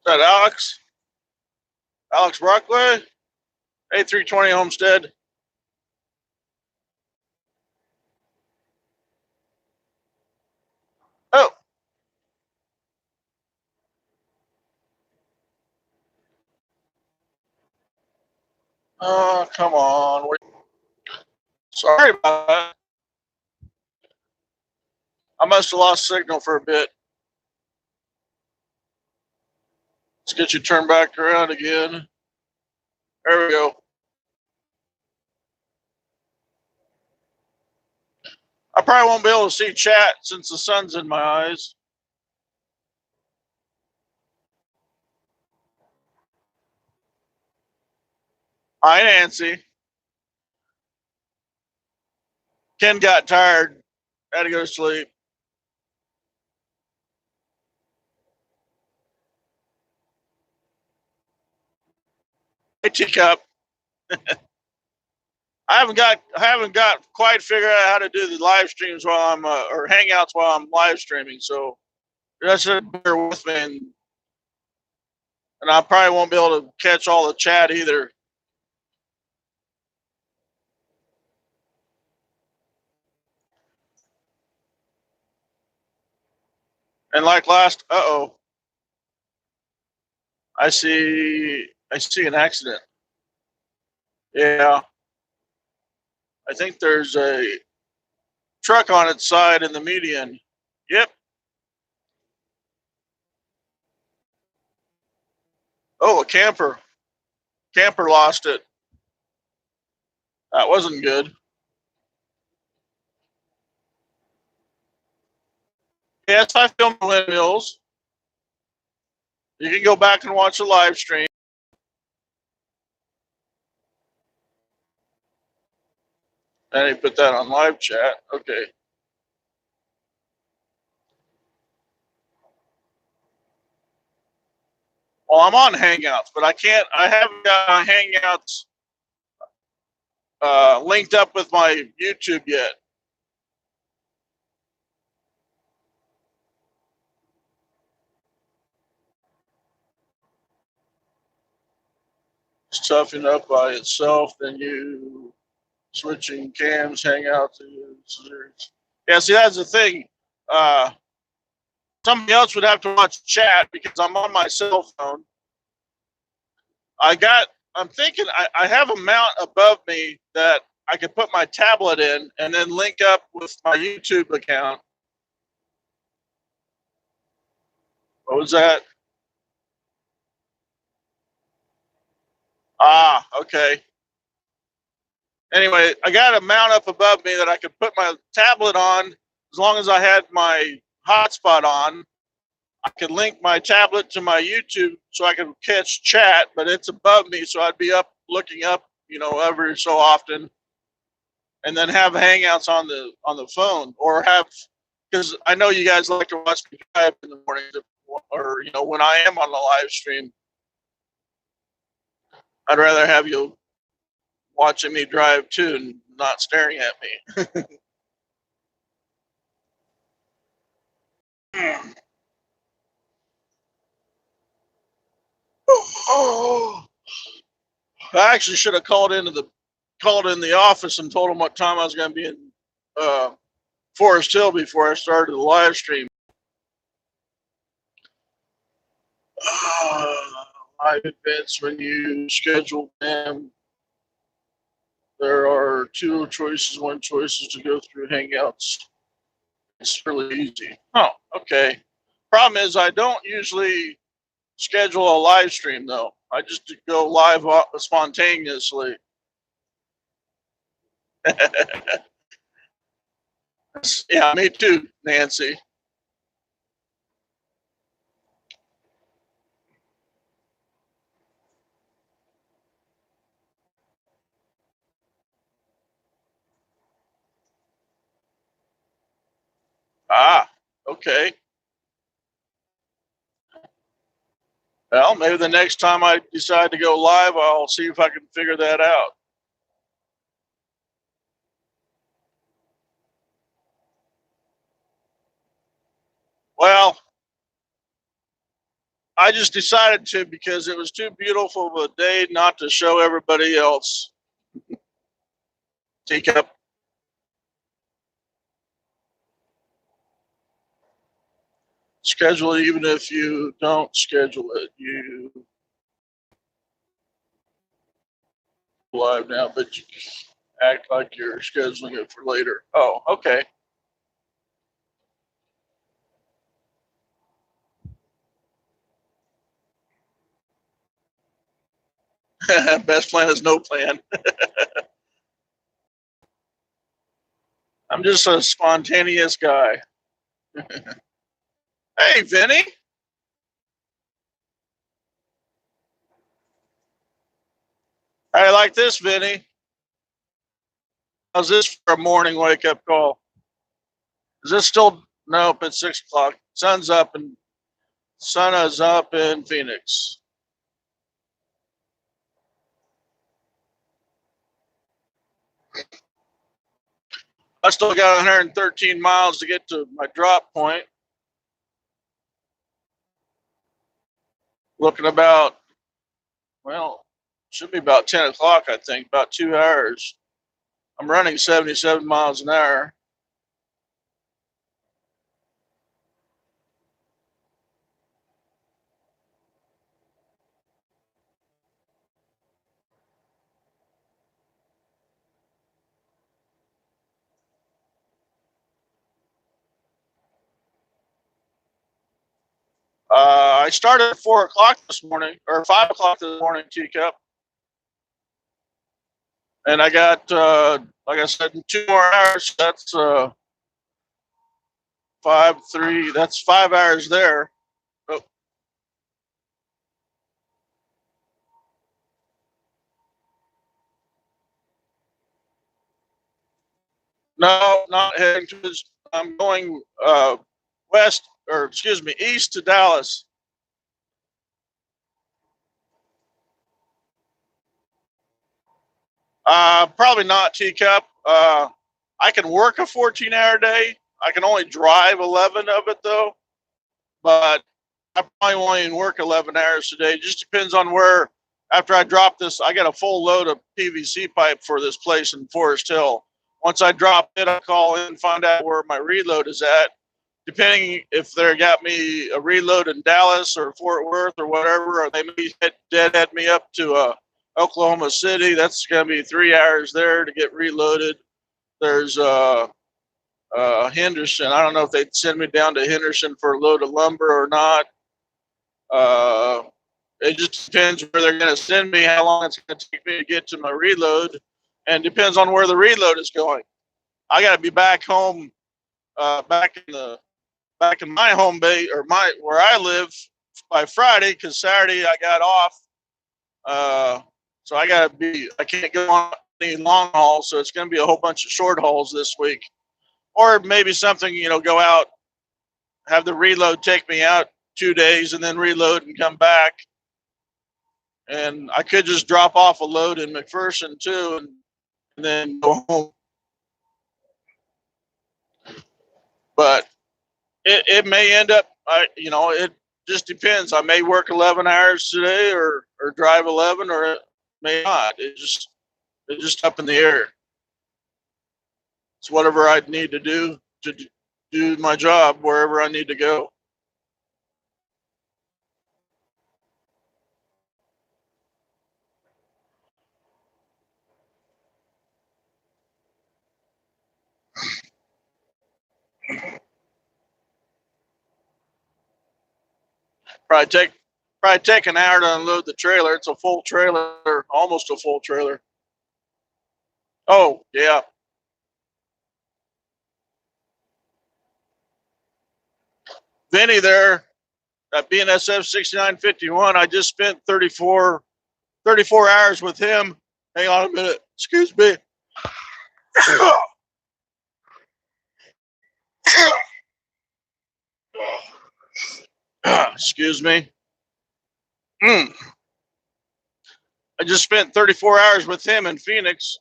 that Alex? Alex Brockway? A320 Homestead. Oh. Oh, come on. Sorry about that. I must have lost signal for a bit. Let's get you turned back around again. There we go. I probably won't be able to see chat since the sun's in my eyes. Hi, Nancy. Ken got tired. Had to go to sleep. Hey, teacup. I haven't got quite figured out how to do the live streams while I'm or hangouts while I'm live streaming. So just bear with me, and I probably won't be able to catch all the chat either. And like last, I see an accident. Yeah, I think there's a truck on its side in the median. Yep. Oh, a camper. Camper lost it. That wasn't good. Yes, I filmed windmills. You can go back and watch the live stream. And he put that on live chat. Okay. Well, I'm on Hangouts, but I haven't got my Hangouts linked up with my YouTube yet. It's toughened up by itself, then you switching cams, Hangouts. Yeah, see, that's the thing. Somebody else would have to watch chat because I'm on my cell phone. I'm thinking I have a mount above me that I could put my tablet in and then link up with my YouTube account. What was that? Ah, okay. Anyway, I got a mount up above me that I could put my tablet on as long as I had my hotspot on. I could link my tablet to my YouTube so I could catch chat, but it's above me, so I'd be up looking up, every so often, and then have Hangouts on the phone, or have, because I know you guys like to watch me drive in the morning, or when I am on the live stream. I'd rather have you watching me drive too and not staring at me. Oh, I actually should have called in the office and told them what time I was going to be in Forest Hill before I started the live stream. Live events, when you schedule them, there are two choices. One choice is to go through Hangouts. It's really easy. Oh, okay. Problem is, I don't usually schedule a live stream though. I just go live spontaneously. Yeah, me too, Nancy. Ah, okay. Well, maybe the next time I decide to go live, I'll see if I can figure that out. Well, I just decided to because it was too beautiful of a day not to show everybody else. Teacup. Schedule it even if you don't schedule it. You live now, but you act like you're scheduling it for later. Oh, okay. Best plan is no plan. I'm just a spontaneous guy. Hey, Vinny. I like this, Vinny. How's this for a morning wake up call? Is this still? Nope, it's 6 o'clock. Sun's up and sun is up in Phoenix. I still got 113 miles to get to my drop point. Looking about, well, should be about 10 o'clock, I think, about 2 hours. I'm running 77 miles an hour. I started at 4 o'clock this morning, or 5 o'clock this morning, Teacup. And I got, like I said, in 2 more hours. That's 5, 3. That's 5 hours there. Oh, no, not heading to this. I'm going west, or excuse me, east to Dallas. Probably not, Teacup. I can work a 14-hour day. I can only drive 11 of it though, but I probably won't even work 11 hours today. It just depends on where. After I drop this, I got a full load of PVC pipe for this place in Forest Hill. Once I drop it, I call in and find out where my reload is at. Depending if they got me a reload in Dallas or Fort Worth or whatever, or they may deadhead me up to Oklahoma City. That's going to be 3 hours there to get reloaded. There's Henderson. I don't know if they'd send me down to Henderson for a load of lumber or not. It just depends where they're going to send me, how long it's going to take me to get to my reload, and depends on where the reload is going. I got to be back home, back in my home base or my where I live by Friday because Saturday I got off. So I got to be. I can't go on any long hauls, so it's going to be a whole bunch of short hauls this week, or maybe something go out, have the reload take me out 2 days and then reload and come back. And I could just drop off a load in McPherson too, and then go home. But it may end up, it just depends. I may work 11 hours today, or drive 11, or it may not. It's just up in the air. It's whatever I need to do my job wherever I need to go. Probably take probably take an hour to unload the trailer. It's a full trailer, almost a full trailer. Oh yeah. Vinny there at BNSF 6951. I just spent 34 hours with him. Hang on a minute. Excuse me. Excuse me. I just spent 34 hours with him in Phoenix,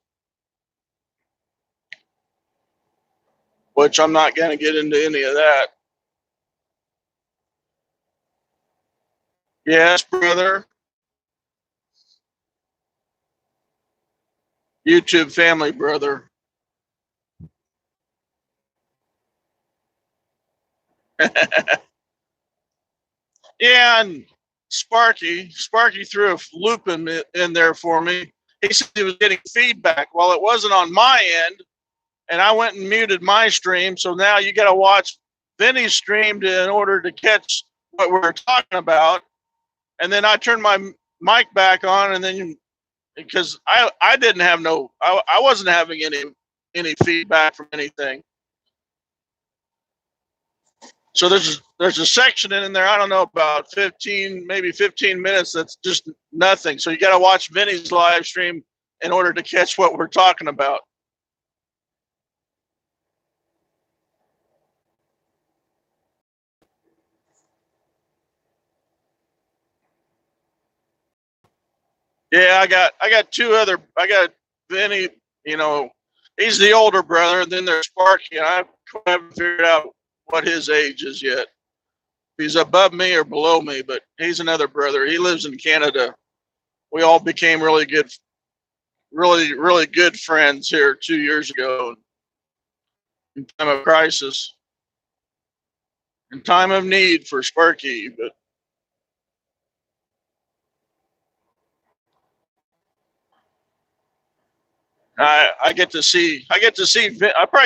which I'm not going to get into any of that. Yes, brother. YouTube family, brother. Yeah, and Sparky threw a loop in there for me. He said he was getting feedback. Well, it wasn't on my end, and I went and muted my stream. So now you got to watch Vinny's stream in order to catch what we're talking about. And then I turned my mic back on, and then because I didn't have I wasn't having any feedback from anything. So there's a section in there, I don't know, about 15 minutes that's just nothing. So you got to watch Vinny's live stream in order to catch what we're talking about. Yeah, I got Vinny, you know, he's the older brother, and then there's Sparky, and I haven't figured out what his age is yet. If he's above me or below me, but he's another brother. He lives in Canada. We all became really good friends here 2 years ago in time of crisis, in time of need for Sparky. But I probably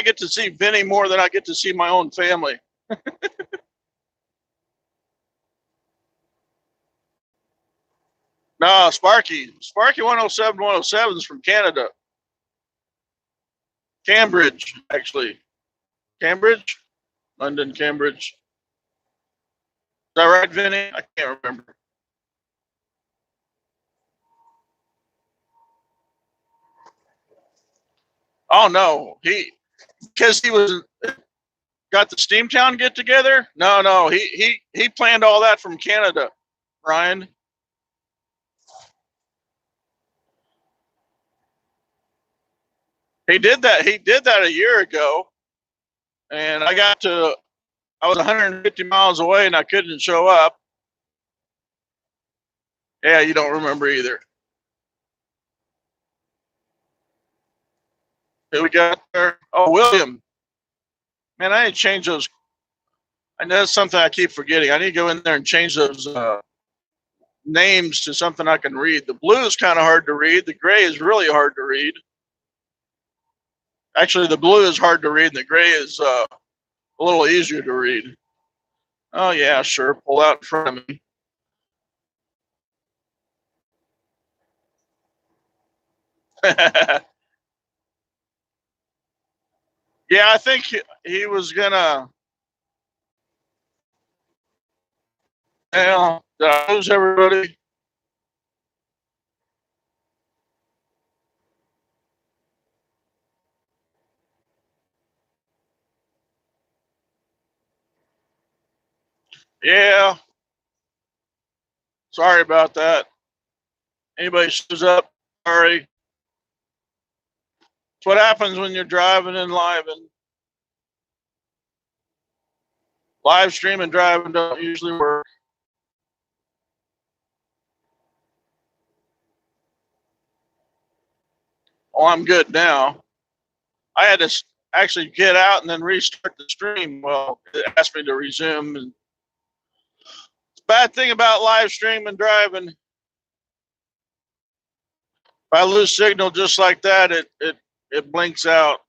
get to see Vinny more than I get to see my own family. No, Sparky 107 107 is from Canada. Cambridge, actually. Cambridge? London, Cambridge. Is that right, Vinny? I can't remember. Oh no, because he was got the Steamtown get together. No, he planned all that from Canada, Ryan. He did that. He did that a year ago, and I was 150 miles away, and I couldn't show up. Yeah, you don't remember either. Who we got there? Oh, William. Man, I need to change those. I know that's something I keep forgetting. I need to go in there and change those names to something I can read. The blue is kind of hard to read. The gray is really hard to read. Actually, the blue is hard to read, and the gray is a little easier to read. Oh yeah, sure. Pull out in front of me. Yeah, I think he was gonna. Well, did I lose everybody? Yeah. Sorry about that. Anybody shows up, sorry. It's what happens when you're driving and live, and live stream and driving don't usually work. Oh, I'm good now. I had to actually get out and then restart the stream. Well, it asked me to resume. And the bad thing about live stream and driving, if I lose signal just like that, it blinks out.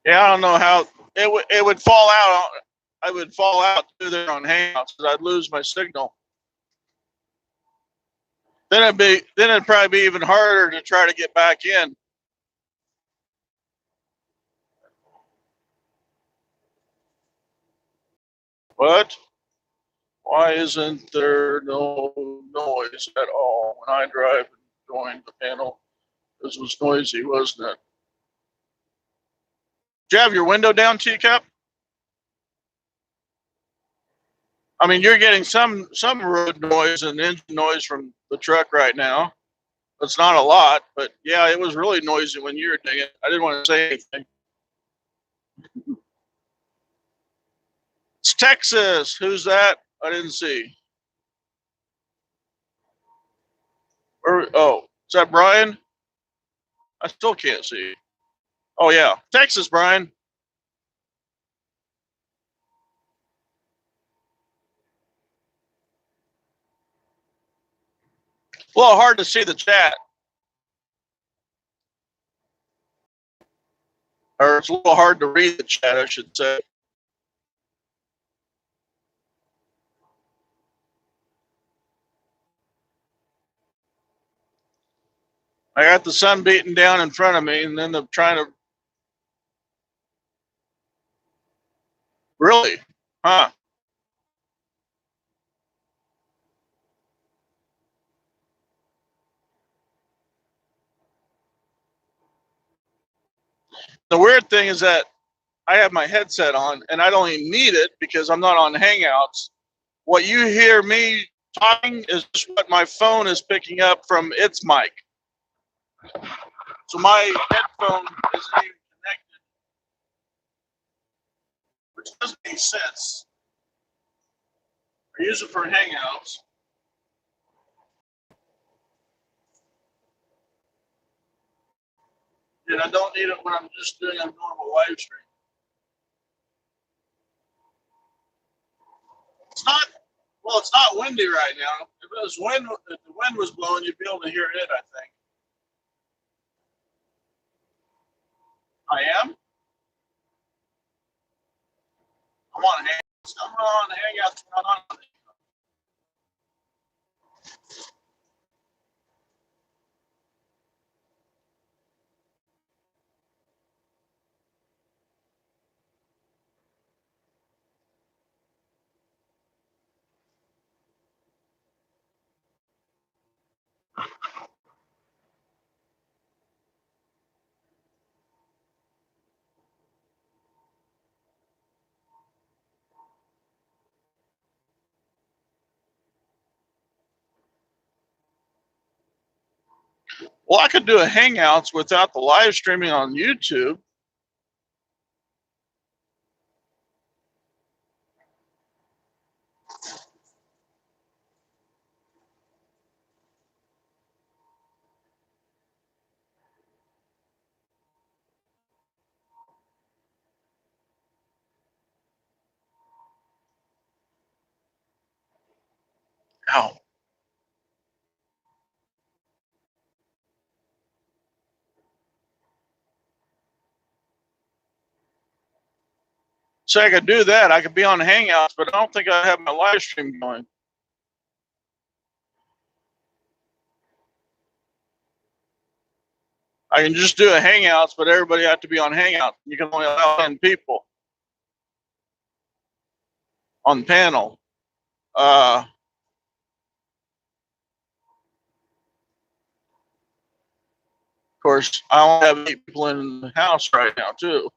Yeah, I don't know how it would fall out. I would fall out through there on Hangouts because I'd lose my signal. Then it'd probably be even harder to try to get back in. What? Why isn't there no noise at all when I drive and join the panel? This was noisy, wasn't it? Do you have your window down, Teacup? I mean, you're getting some road noise and engine noise from the truck right now. It's not a lot, but yeah, it was really noisy when you were digging. I didn't want to say anything. It's Texas. Who's that? I didn't see. Oh, is that Brian? I still can't see. Oh yeah, Texas, Brian. A little hard to see the chat, or it's a little hard to read the chat, I should say. I got the sun beating down in front of me, and then I'm trying to. Really? Huh? The weird thing is that I have my headset on, and I don't even need it because I'm not on Hangouts. What you hear me talking is what my phone is picking up from its mic. So my headphone isn't even connected, which doesn't make sense. I use it for Hangouts. And I don't need it when I'm just doing a normal live stream. It's not, well, it's not windy right now. If it was wind, if the wind was blowing, you'd be able to hear it, I think. I am? I'm on Hangouts. I'm on Hangouts. I'm on. Well, I could do a Hangouts without the live streaming on YouTube. Ow. So I could do that. I could be on Hangouts, but I don't think I have my live stream going. I can just do a Hangouts, but everybody has to be on Hangouts. You can only allow 10 people on the panel. Of course, I only have 8 people in the house right now, too.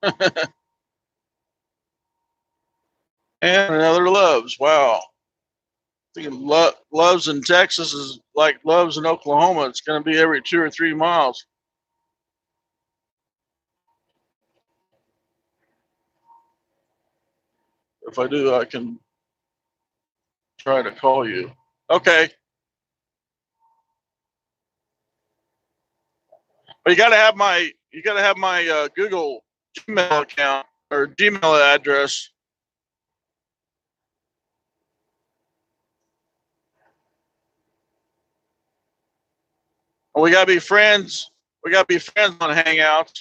And another Loves. Wow. Thinking Loves in Texas is like Loves in Oklahoma. It's going to be every 2 or 3 miles. If I do, I can try to call you. Okay. But you got to have my Google Gmail account or Gmail address. We got to be friends. We got to be friends on Hangouts.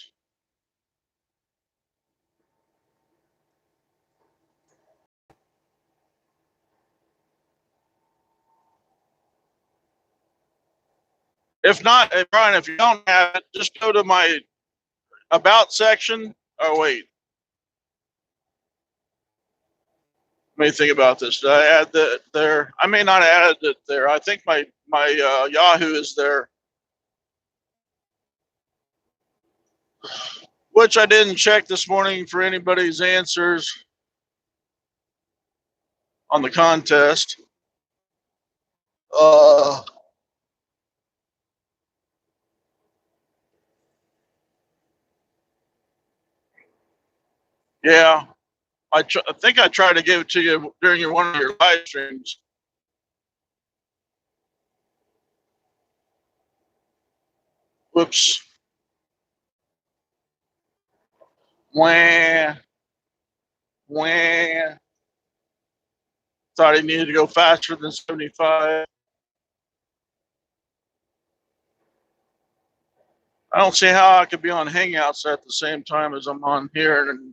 If not, Brian, if you don't have it, just go to my About section. Oh, wait. Let me think about this. Did I add that there? I may not have added it there. I think my Yahoo is there, which I didn't check this morning for anybody's answers on the contest. Uh, Yeah, I think I tried to give it to you during one of your live streams. Whoops. Wah, wah. Thought he needed to go faster than 75. I don't see how I could be on Hangouts at the same time as I'm on here. And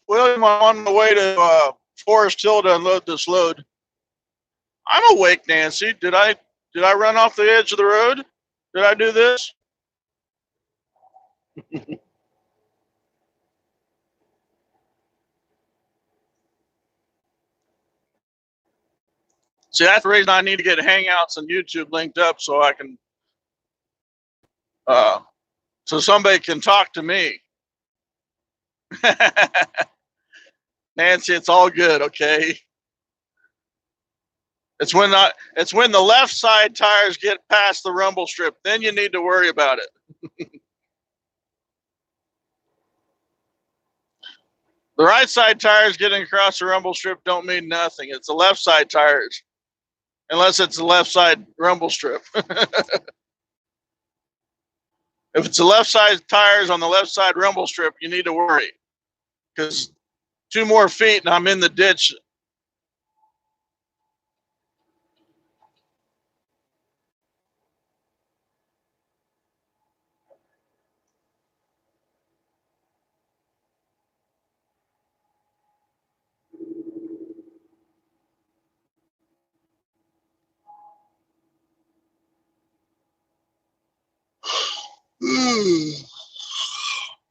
William, I'm on my way to Forest Hill to unload this load. I'm awake, Nancy. Did I run off the edge of the road? Did I do this? See, that's the reason I need to get Hangouts and YouTube linked up so I can, so somebody can talk to me. Nancy, it's all good, okay? It's when the left side tires get past the rumble strip, then you need to worry about it. The right side tires getting across the rumble strip don't mean nothing. It's the left side tires, unless it's the left side rumble strip. If it's the left side tires on the left side rumble strip, you need to worry, because 2 more feet and I'm in the ditch.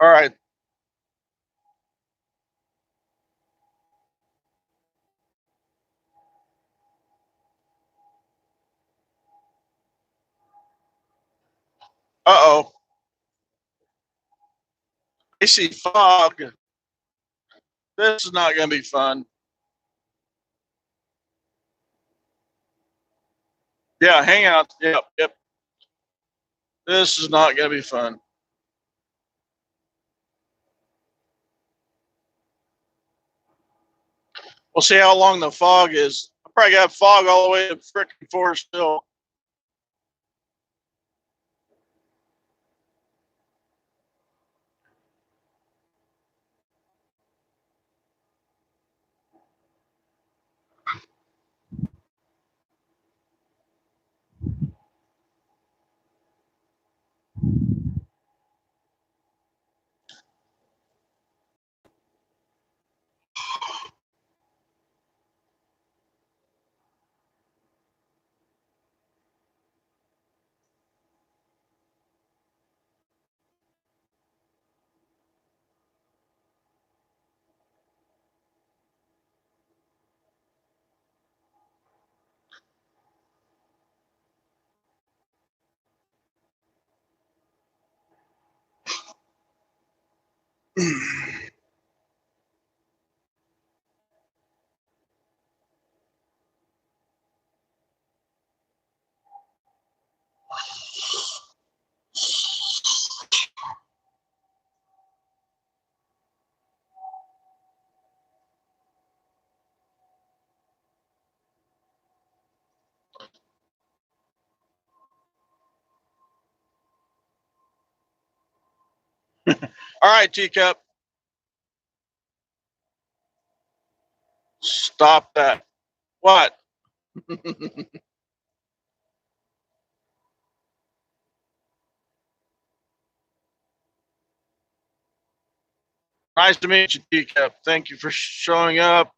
All right. Uh-oh. I see fog. This is not going to be fun. Yeah, hang out. Yep. This is not going to be fun. We'll see how long the fog is. I probably got fog all the way to frickin' Forest Hill. All right, Teacup, stop that. What? Nice to meet you, Teacup. Thank you for showing up.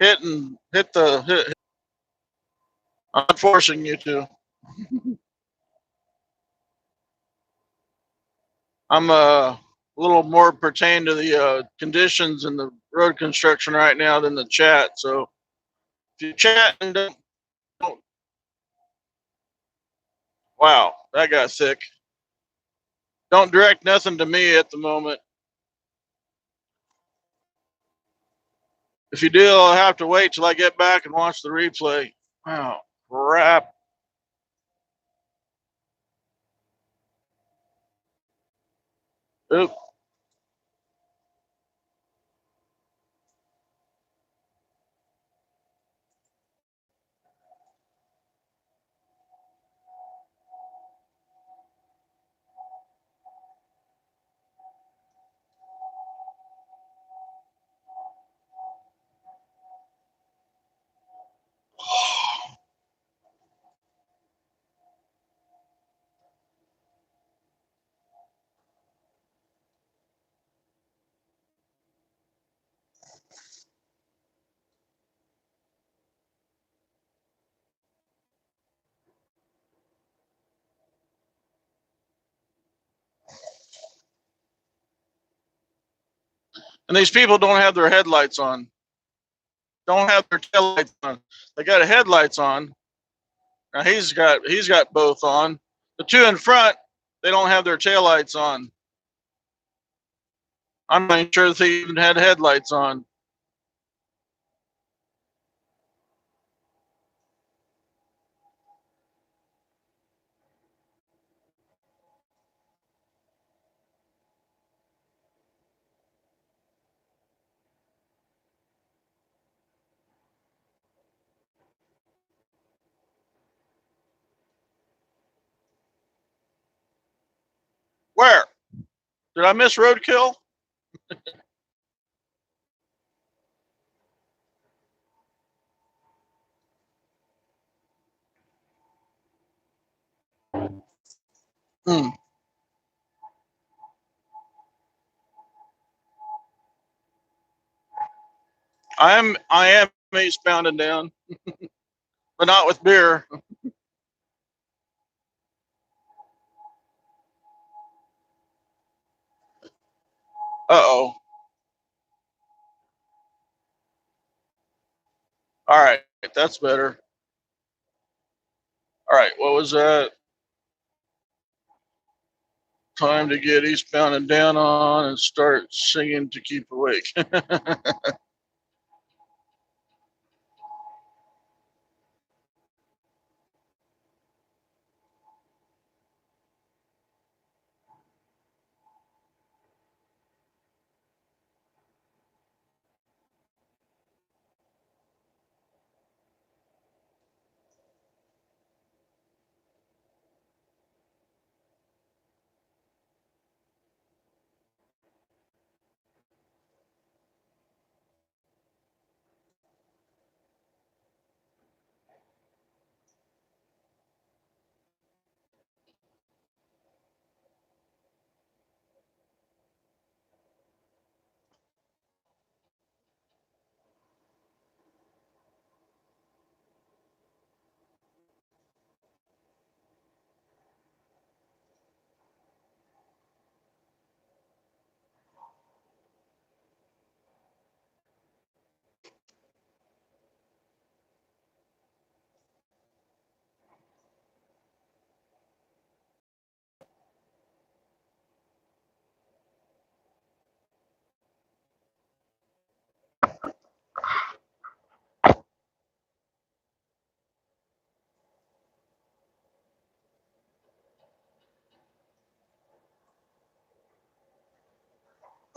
Hit the hit. I'm forcing you to. I'm a little more pertained to the conditions and the road construction right now than the chat. So if you chat and don't, wow, that got thick. Don't direct nothing to me at the moment. If you do, I'll have to wait till I get back and watch the replay. Oh, crap. Oop. And these people don't have their headlights on. Don't have their tail lights on. They got headlights on. Now he's got both on. The two in front, they don't have their tail lights on. I'm not sure if they even had headlights on. Where? Did I miss roadkill? Hmm. I am eastbound and down, but not with beer. Uh-oh. All right, that's better. All right, what was that? Time to get eastbound and down on and start singing to keep awake.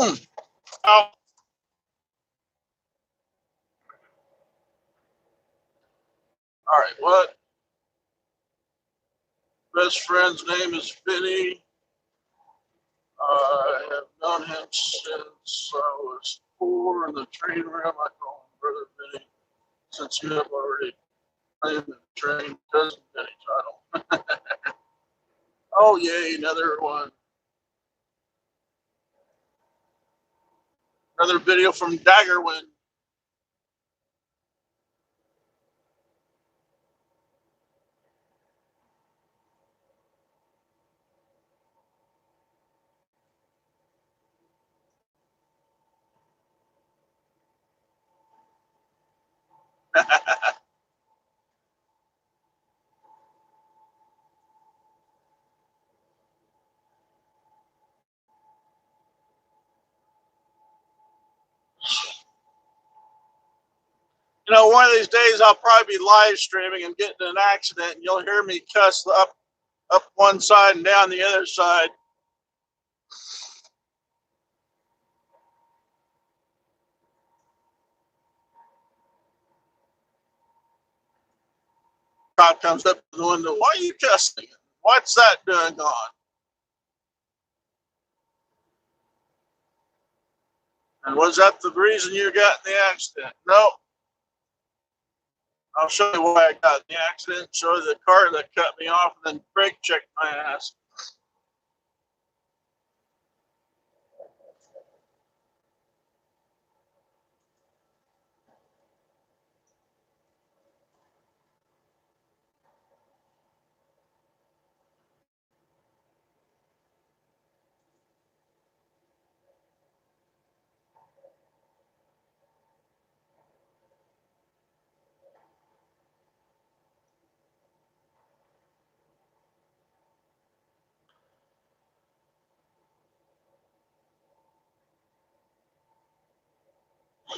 Ow. All right, what? Best friend's name is Vinny. I have known him since I was 4 in the train room. I call him Brother Vinny, since you have already claimed the train cousin Vinny title. Oh, yay, another one. Another video from Daggerwind. You know, one of these days I'll probably be live streaming and get in an accident, and you'll hear me cuss up one side and down the other side. Cop comes up to the window. Why are you cussing? What's that doing on? And was that the reason you got in the accident? No. I'll show you why I got in the accident. Show you the car that cut me off and then brake checked my ass.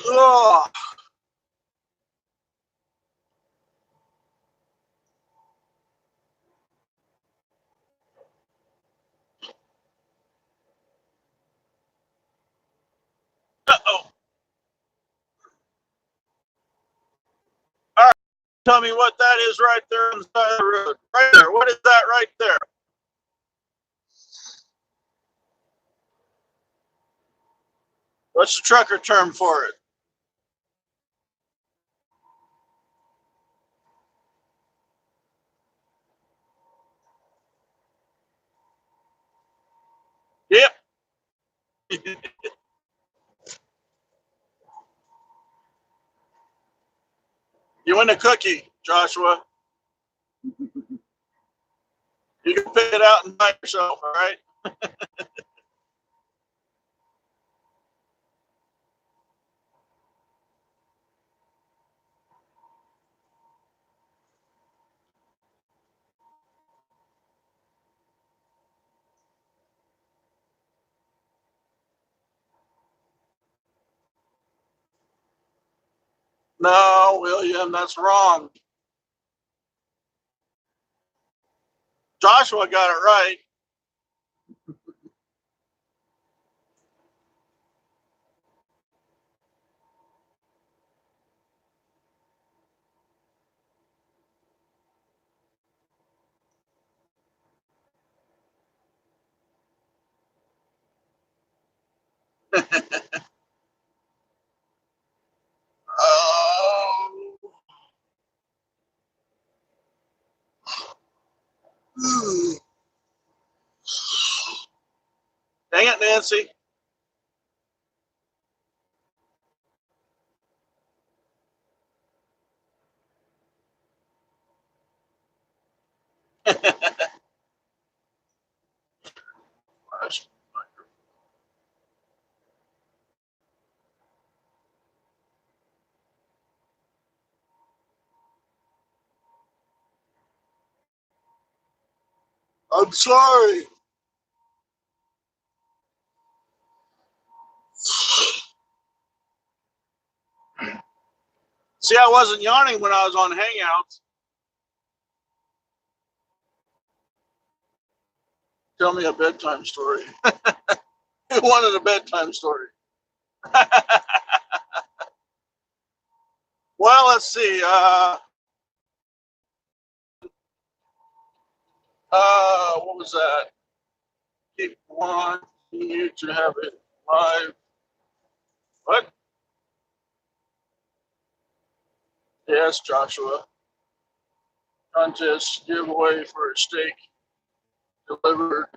Ugh. Uh-oh. All right. Tell me what that is right there on the side of the road. Right there. What is that right there? What's the trucker term for it? Yep. You win a cookie, Joshua. You can pick it out and buy yourself, all right? No, William, that's wrong. Joshua got it right. Oh. Dang it, Nancy. I'm sorry. See, I wasn't yawning when I was on Hangouts. Tell me a bedtime story. You wanted a bedtime story. Well, let's see. What was that? Keep wanting you to have it live. What? Yes, Joshua. Contest giveaway for a steak delivered.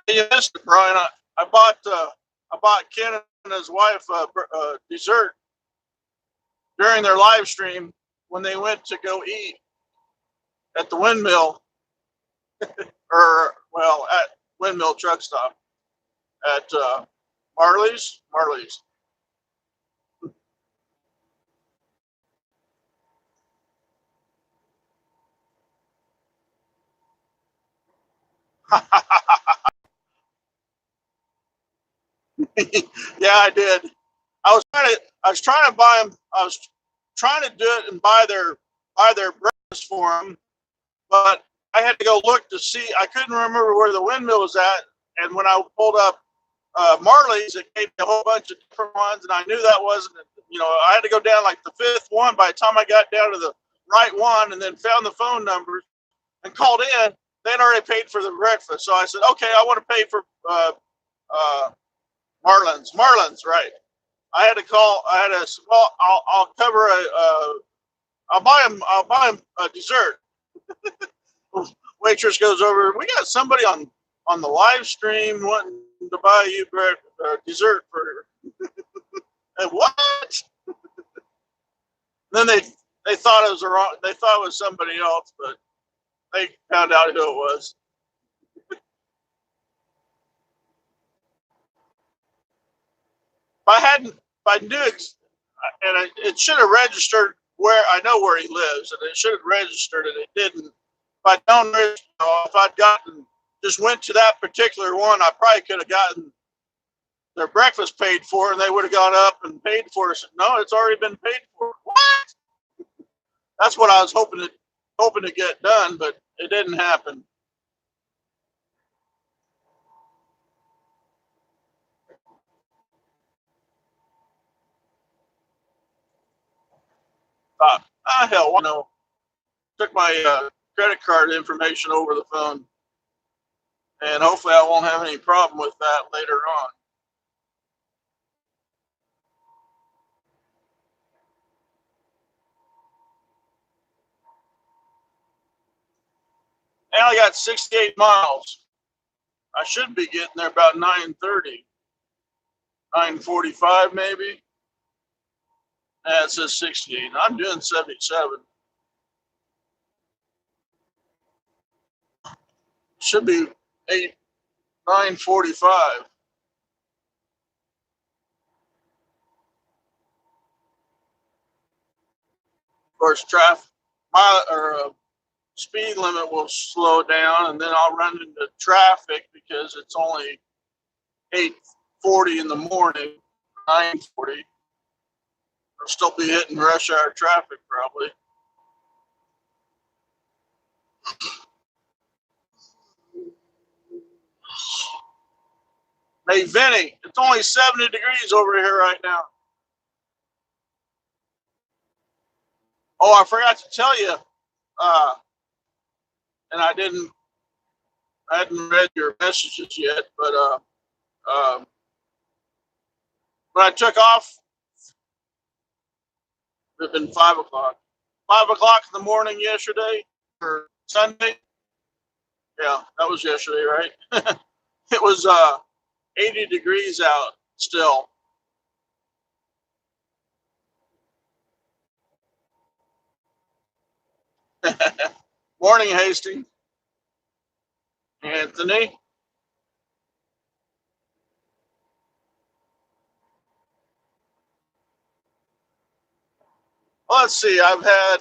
You missed it, Brian. I bought Ken and his wife dessert during their live stream when they went to go eat at the windmill, or well, at Windmill Truck Stop at Marley's. Marley's. Yeah, I did. I was trying to buy them. I was trying to do it and buy their breakfast for them, but I had to go look to see. I couldn't remember where the windmill was at, and when I pulled up Marley's, it gave me a whole bunch of different ones, and I knew that wasn't. I had to go down like the fifth one. By the time I got down to the right one, and then found the phone numbers and called in, they'd already paid for the breakfast. So I said, okay, I want to pay for uh, Marlin's. Marlin's, right? I had to call. I had to. Well, I'll cover I'll buy him. I'll buy him a dessert. Waitress goes over. We got somebody on the live stream wanting to buy you dessert for. And what? Then they thought it was wrong. They thought it was somebody else, but they found out who it was. If I knew, and it should have registered where I know where he lives, and it should have registered, and it didn't. If I don't, if I'd gotten just went to that particular one, I probably could have gotten their breakfast paid for, and they would have gone up and paid for it. No, it's already been paid for. What? That's what I was hoping to get done, but it didn't happen. Hell, I know. Took my credit card information over the phone, and hopefully I won't have any problem with that later on. And I got 68 miles. I should be getting there about 9:30, 9:45 maybe. It says 68. I'm doing 77. Should be 9:45. Of course, speed limit will slow down, and then I'll run into traffic because it's only 8:40 in the morning, 9:40. I'll still be hitting rush hour traffic probably. Hey, Vinny, it's only 70 degrees over here right now. Oh, I forgot to tell you, and I hadn't read your messages yet, but when I took off, it had been 5 o'clock. 5 o'clock in the morning yesterday, or Sunday. Yeah, that was yesterday, right? It was 80 degrees out still. Morning, Hastings. Anthony. Well, let's see. I've had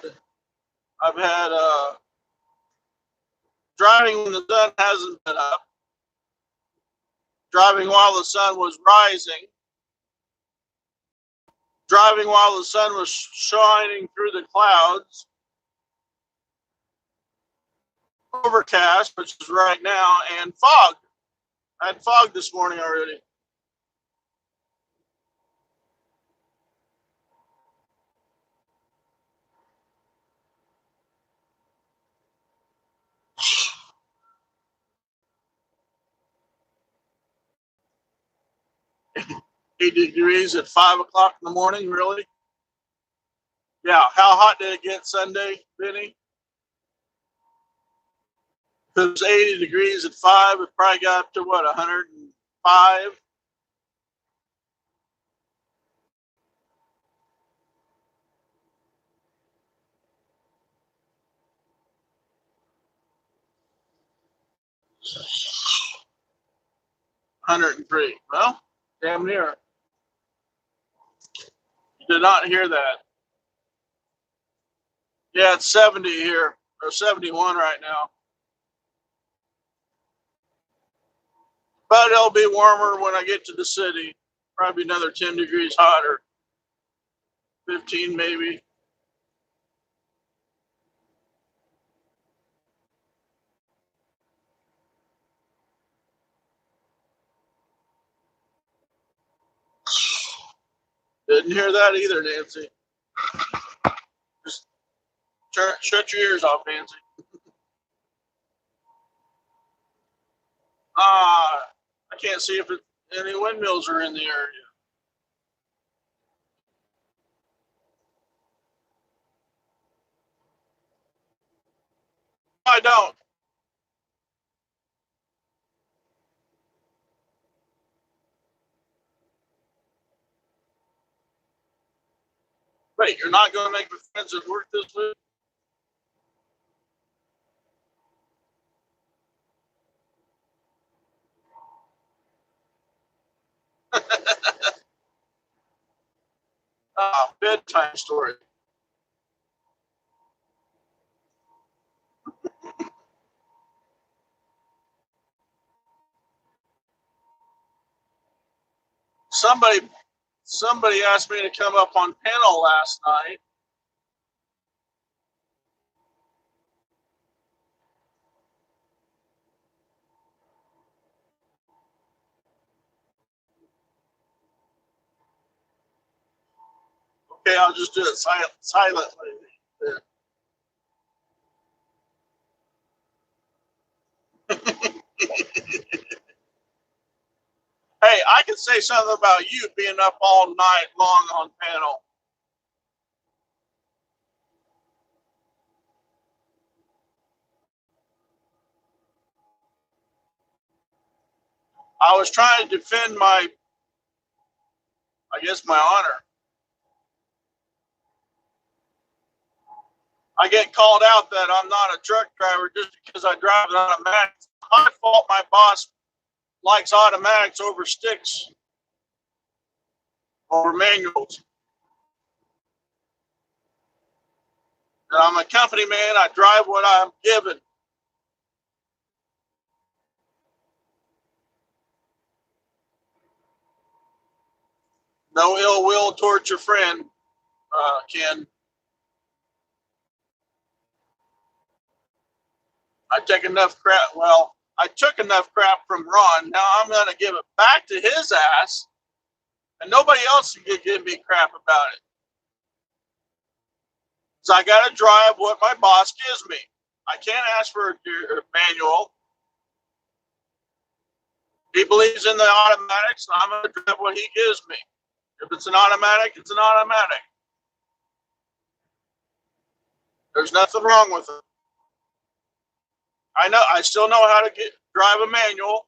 driving when the sun hasn't been up, driving while the sun was rising, driving while the sun was shining through the clouds. Overcast, which is right now, and fog. I had fog this morning already. $80 at 5 o'clock in the morning, really? Yeah, how hot did it get Sunday, Benny? If it was 80 degrees at 5, it probably got up to what, 105? $103. Well, damn near. You did not hear that. Yeah, it's 70 here, or 71 right now. But it'll be warmer when I get to the city. Probably another 10 degrees hotter. 15 maybe. Didn't hear that either, Nancy. Just shut your ears off, Nancy. I can't see if any windmills are in the area. I don't. Wait, you're not going to make friends at work this week? Bedtime story. Somebody asked me to come up on panel last night. Okay, I'll just do it silently. Hey, I can say something about you being up all night long on panel. I was trying to defend my honor. I get called out that I'm not a truck driver just because I drive an automatic. It's my fault my boss likes automatics over sticks, over manuals. And I'm a company man. I drive what I'm given. No ill will towards your friend, Ken. I take enough crap. Well, I took enough crap from Ron. Now I'm going to give it back to his ass, and nobody else can give me crap about it. So I got to drive what my boss gives me. I can't ask for a manual. He believes in the automatics, and I'm going to drive what he gives me. If it's an automatic, it's an automatic. There's nothing wrong with it. I still know how to drive a manual.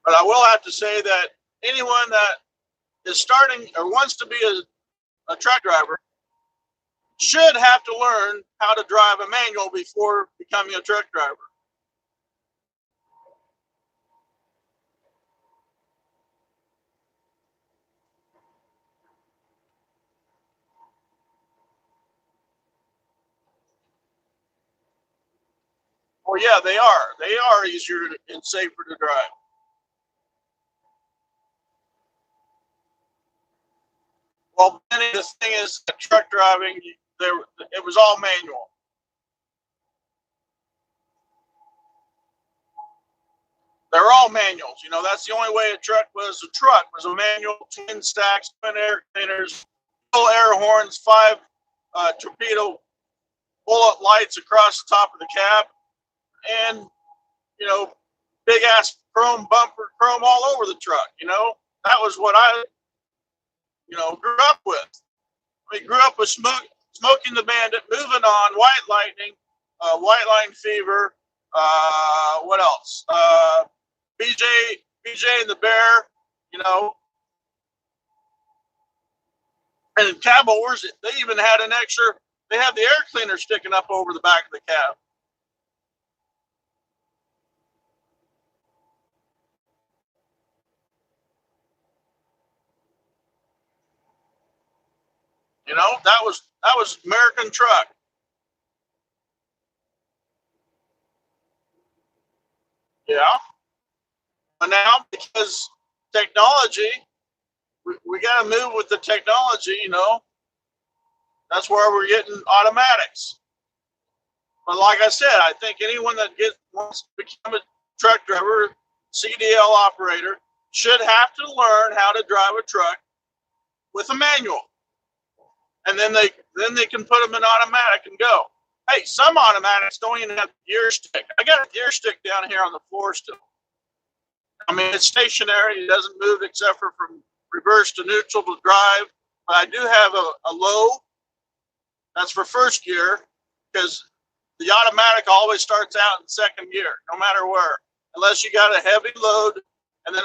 But I will have to say that anyone that is starting or wants to be a truck driver should have to learn how to drive a manual before becoming a truck driver. Well, yeah, they are. They are easier and safer to drive. Well, the thing is, truck driving, there it was all manual. They're all manuals. You know, that's the only way a truck was a manual, twin stacks, twin air cleaners, full air horns, 5 torpedo bullet lights across the top of the cab, and you know, big ass chrome bumper, chrome all over the truck. You know, that was what I, grew up with. We grew up with Smoking the Bandit, Moving On, White Lightning, White Line Fever. What else? BJ and the Bear. You know, and in cab overs, they even had an extra. They had the air cleaner sticking up over the back of the cab. You know, that was American truck. Yeah. But now, because technology, we got to move with the technology, you know. That's where we're getting automatics. But like I said, I think anyone that wants to become a truck driver, CDL operator, should have to learn how to drive a truck with a manual. And then they can put them in automatic and go. Hey, some automatics don't even have a gear stick. I got a gear stick down here on the floor still. I mean, it's stationary. It doesn't move except for from reverse to neutral to drive. But I do have a low. That's for first gear, because the automatic always starts out in second gear, no matter where, unless you got a heavy load, and then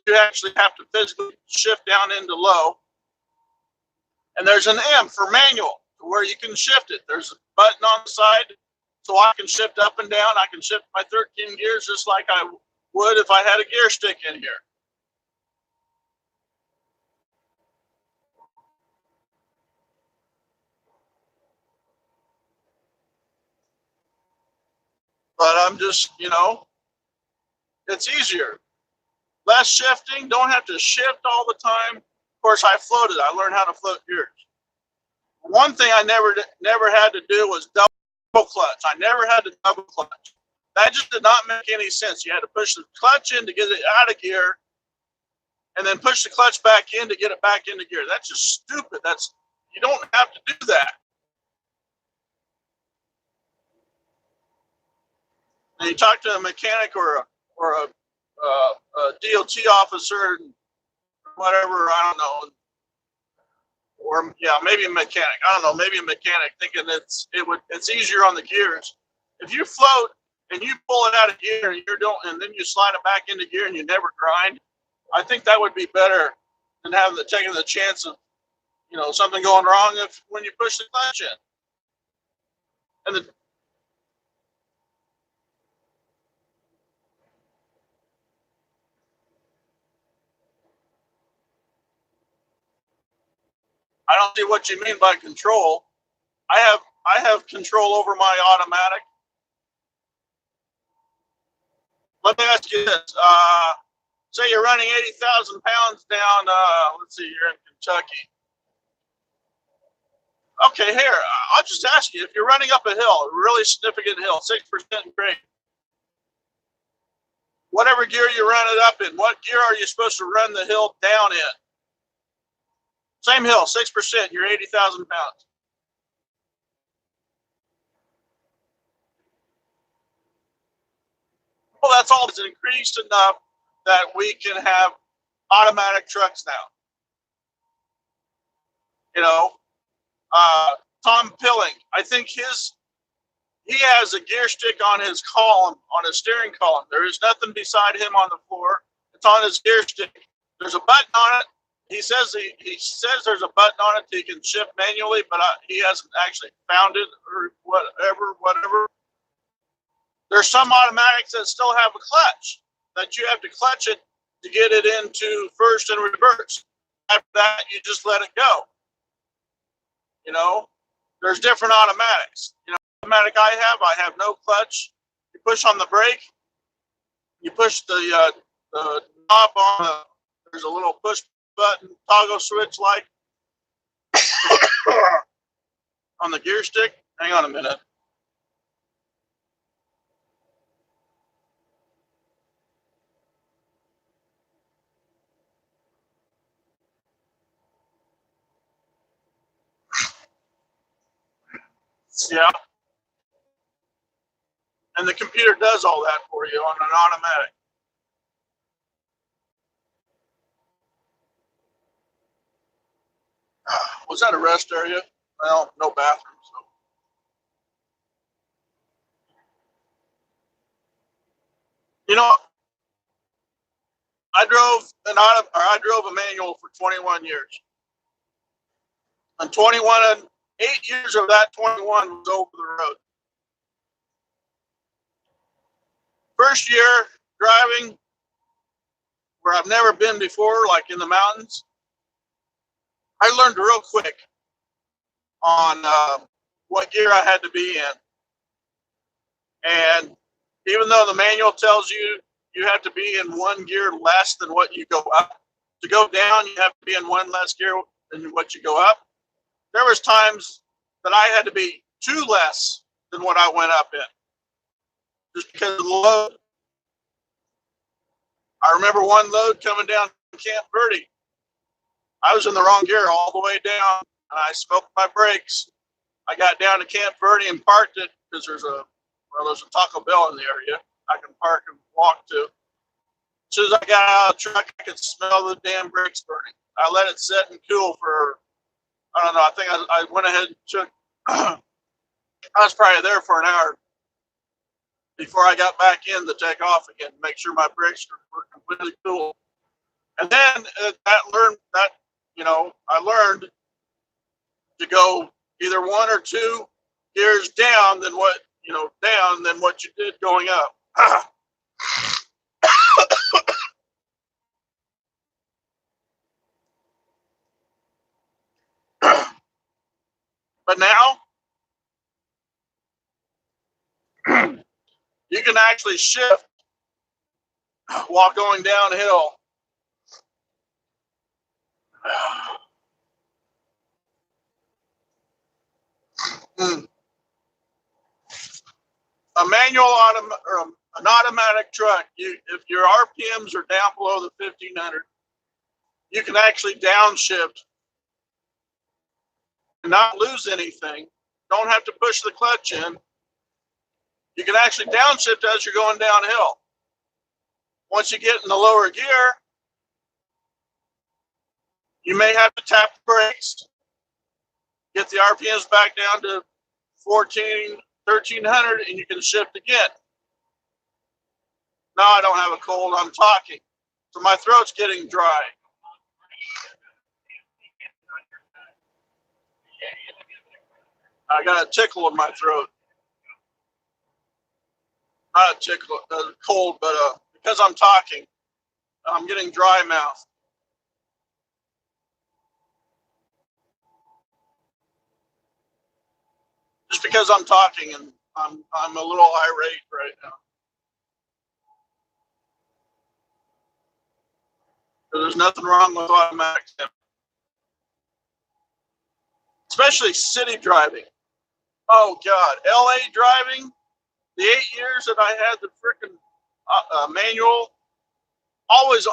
you actually have to physically shift down into low. And there's an M for manual, where you can shift it. There's a button on the side, so I can shift up and down. I can shift my 13 gears just like I would if I had a gear stick in here. But I'm just, it's easier. Less shifting, don't have to shift all the time. Of course, I floated. I learned how to float gears. One thing I never had to do was double clutch. I never had to double clutch. That just did not make any sense. You had to push the clutch in to get it out of gear, and then push the clutch back in to get it back into gear. That's just stupid. You don't have to do that. And you talk to a mechanic or a DOT officer, whatever, I don't know, or maybe a mechanic. I don't know, maybe a mechanic thinking it's easier on the gears. If you float and you pull it out of gear and then you slide it back into gear and you never grind, I think that would be better than taking the chance of something going wrong when you push the clutch in. And I don't see what you mean by control. I have control over my automatic. Let me ask you this. Say you're running 80,000 pounds down, let's see, you're in Kentucky. Okay, here, I'll just ask you, if you're running up a hill, a really significant hill, 6% grade, whatever gear you run it up in, what gear are you supposed to run the hill down in? Same hill, 6%, you're 80,000 pounds. Well, that's all. It's increased enough that we can have automatic trucks now. Tom Pilling, I think he has a gear stick on his column, on his steering column. There is nothing beside him on the floor. It's on his gear stick. There's a button on it. He says there's a button on it that he can shift manually, but he hasn't actually found it or whatever. There's some automatics that still have a clutch that you have to clutch it to get it into first and reverse. After that, you just let it go. There's different automatics. Automatic I have no clutch. push on the brake, you push the knob on there's a little push button toggle switch like on the gear stick. Hang on a minute. Yeah. And the computer does all that for you on an automatic. Was that a rest area? Well, no bathroom. So. You know, I drove a manual for 21 years. And 21 and 8 years of that 21 was over the road. First year driving where I've never been before, like in the mountains, I learned real quick on what gear I had to be in. And even though the manual tells you you have to be in one gear less than what you go up, to go down, you have to be in one less gear than what you go up. There was times that I had to be two less than what I went up in, just because of the load. I remember one load coming down Camp Verde. I was in the wrong gear all the way down, and I smoked my brakes. I got down to Camp Verde and parked it because there's a Taco Bell in the area I can park and walk to. As soon as I got out of the truck, I could smell the damn brakes burning. I let it sit and cool for, I don't know, I think I went ahead and took, I was probably there for an hour before I got back in to take off again to make sure my brakes were completely cool. And then I learned to go either one or two gears down than what you did going up. But now you can actually shift while going downhill. A manual or an automatic truck, if your RPMs are down below the 1500, you can actually downshift and not lose anything. Don't have to push the clutch in. You can actually downshift as you're going downhill. Once you get in the lower gear, you may have to tap the brakes, get the RPMs back down to 1300, and you can shift again. Now I don't have a cold, I'm talking. So my throat's getting dry. I got a tickle in my throat. Not a tickle, cold, but because I'm talking, I'm getting dry mouth. Just because I'm talking and I'm a little irate right now. There's nothing wrong with automatic, especially city driving. Oh God, LA driving. The 8 years that I had the freaking manual, always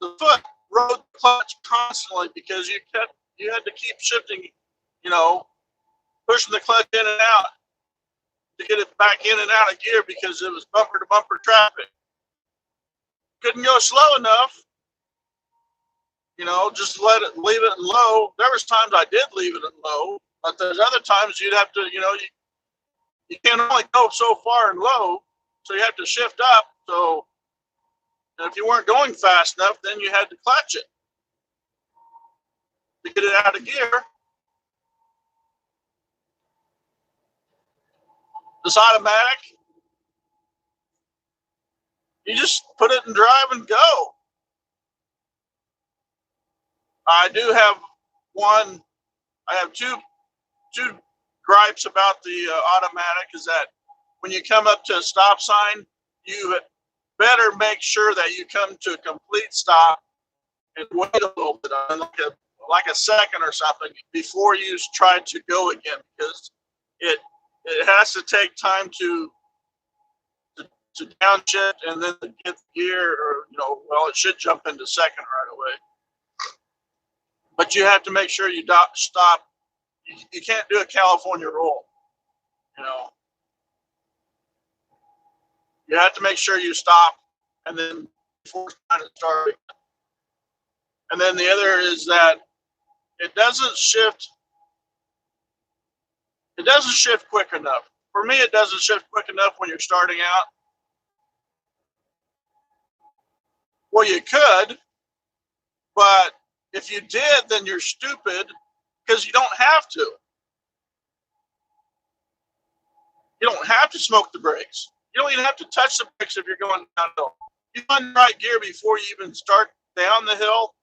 the foot rode the clutch constantly because you had to keep shifting, pushing the clutch in and out to get it back in and out of gear because it was bumper to bumper traffic. Couldn't go slow enough, just leave it in low. There was times I did leave it in low, but there's other times you'd have to, you can only go so far in low, so you have to shift up. So if you weren't going fast enough, then you had to clutch it to get it out of gear. This automatic, you just put it in drive and go. I do have I have two gripes about the automatic is that when you come up to a stop sign, you better make sure that you come to a complete stop and wait a little bit, like a second or something before you try to go again, because it has to take time to downshift and then to get the gear, or well, it should jump into second right away. But you have to make sure you stop. You can't do a California roll. You have to make sure you stop and then before trying to start again. And then the other is that it doesn't shift quick enough. For me, it doesn't shift quick enough when you're starting out. Well, you could, but if you did, then you're stupid, because you don't have to. You don't have to smoke the brakes. You don't even have to touch the brakes if you're going downhill. You find the right gear before you even start down the hill.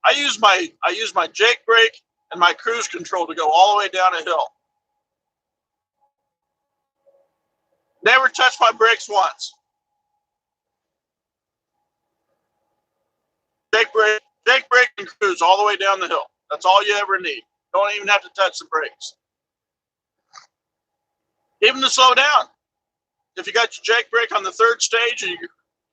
I use my Jake brake and my cruise control to go all the way down a hill. Never touch my brakes once. Jake brake and cruise all the way down the hill. That's all you ever need. Don't even have to touch the brakes. Even to slow down. If you got your Jake brake on the third stage and you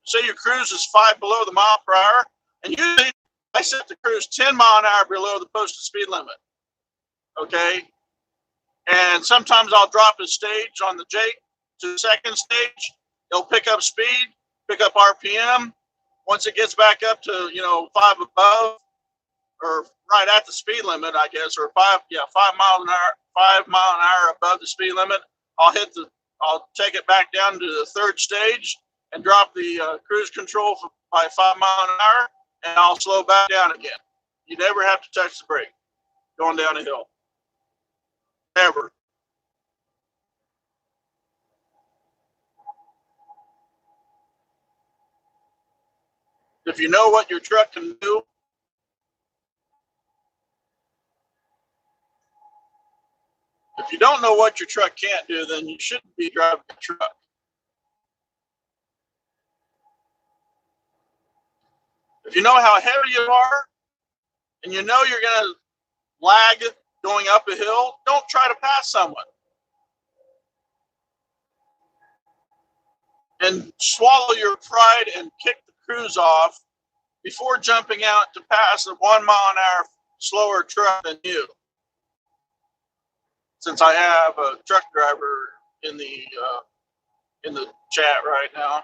say your cruise is 5 below the mile per hour, and usually I set the cruise 10 mile an hour below the posted speed limit. Okay? And sometimes I'll drop a stage on the Jake to the second stage. It'll pick up speed, pick up RPM. Once it gets back up to 5 above, or right at the speed limit, I guess, or 5 mile an hour above the speed limit, I'll take it back down to the third stage and drop the cruise control by 5 mile an hour, and I'll slow back down again. You never have to touch the brake going down a hill. Never. If you know what your truck can do, if you don't know what your truck can't do, then you shouldn't be driving a truck. If you know how heavy you are, and you know you're going to lag going up a hill, don't try to pass someone. And swallow your pride and kick the cruise off before jumping out to pass a 1 mile an hour slower truck than you. Since I have a truck driver in the chat right now.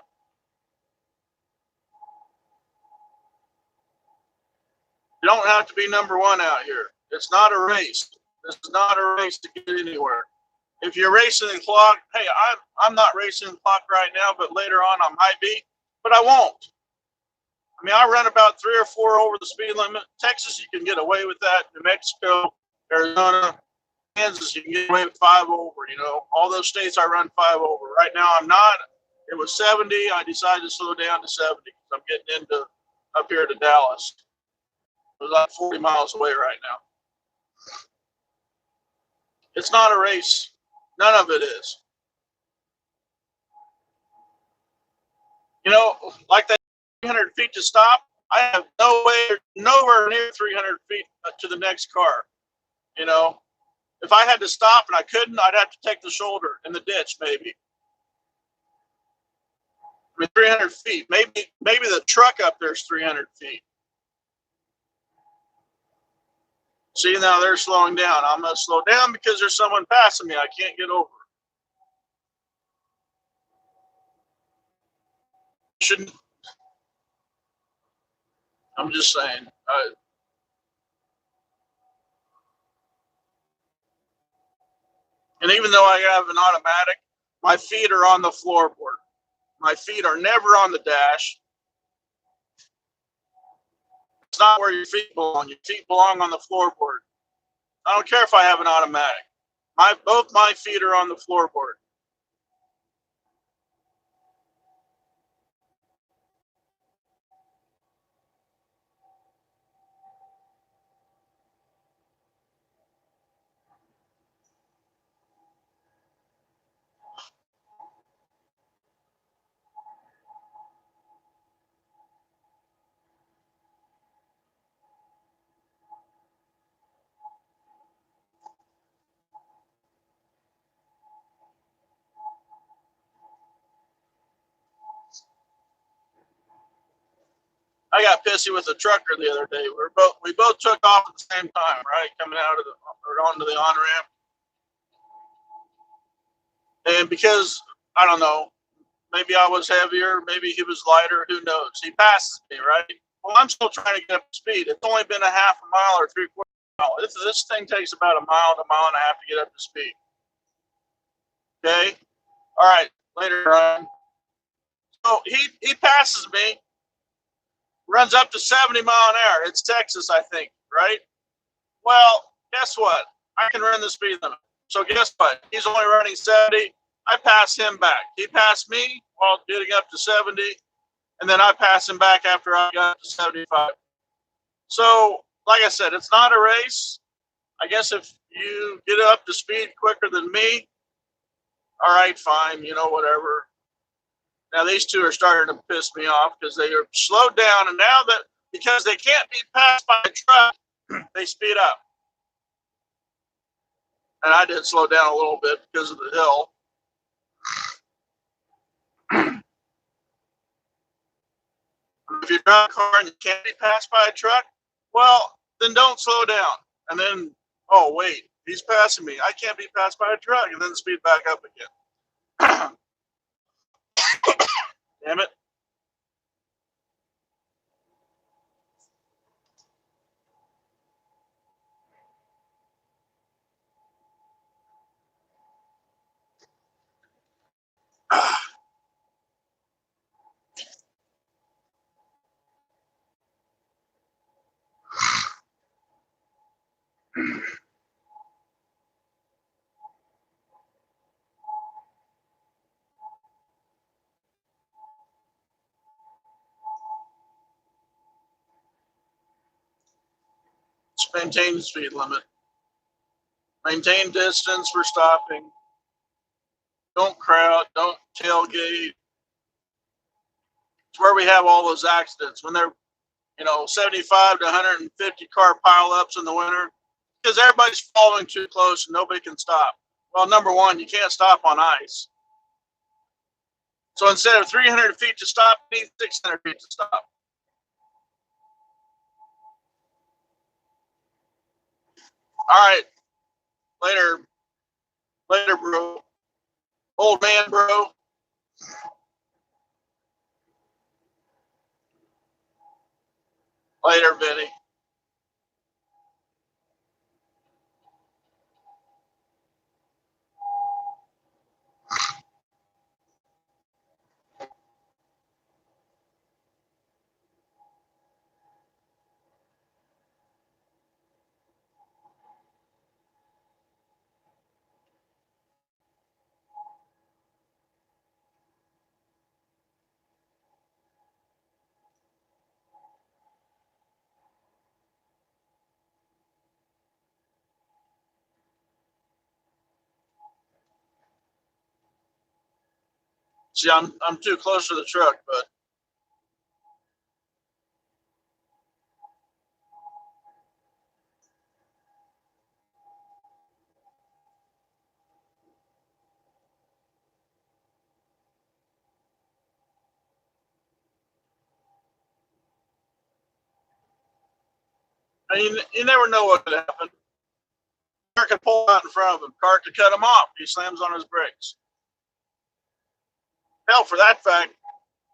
You don't have to be number one out here. It's not a race. This is not a race to get anywhere. If you're racing the clock, hey, I'm not racing the clock right now, but later on I might be, but I won't. I mean, I run about 3 or 4 over the speed limit. Texas, you can get away with that. New Mexico, Arizona, Kansas, you can get away with 5 over. All those states I run 5 over. Right now I'm not. It was 70. I decided to slow down to 70 because I'm getting into up here to Dallas. It was like 40 miles away right now. It's not a race. None of it is. Like that 300 feet to stop, I have nowhere near 300 feet to the next car. If I had to stop and I couldn't, I'd have to take the shoulder in the ditch, maybe. I mean, 300 feet. Maybe the truck up there is 300 feet. See, now they're slowing down. I'm going to slow down because there's someone passing me I can't get over. Shouldn't. I'm just saying. And even though I have an automatic, my feet are on the floorboard. My feet are never on the dash. It's not where your feet belong. Your feet belong on the floorboard. I don't care if I have an automatic. Both my feet are on the floorboard. I got pissy with a trucker the other day. We both took off at the same time, right? Coming out of the or onto the on ramp, and because I don't know, maybe I was heavier, maybe he was lighter. Who knows? He passes me, right? Well, I'm still trying to get up to speed. It's only been a half a mile or three-quarter mile. This thing takes about a mile and a half to get up to speed. Okay. All right. Later, Ryan. So he passes me, runs up to 70 mile an hour. It's Texas, I think, right? Well, guess what? I can run the speed limit. So guess what? He's only running 70. I pass him back. He passed me while getting up to 70, and then I pass him back after I got up to 75. So, like I said, it's not a race. I guess if you get up to speed quicker than me, all right, fine, whatever. Now these two are starting to piss me off because they are slowed down, and now that because they can't be passed by a truck, they speed up. And I did slow down a little bit because of the hill. If you drive a car and you can't be passed by a truck, well, then don't slow down. And then, oh wait, he's passing me. I can't be passed by a truck, and then speed back up again. Damn it. Just maintain the speed limit. Maintain distance for stopping. Don't crowd. Don't tailgate. It's where we have all those accidents when they're 75 to 150 car pileups in the winter because everybody's following too close and nobody can stop. Well, number one, you can't stop on ice. So instead of 300 feet to stop, you need 600 feet to stop. All right. Later, bro. Old man, bro. Later, Vinny. See, I'm too close to the truck, but you never know what could happen. Car could pull out in front of him. Car could cut him off. He slams on his brakes. Hell, for that fact,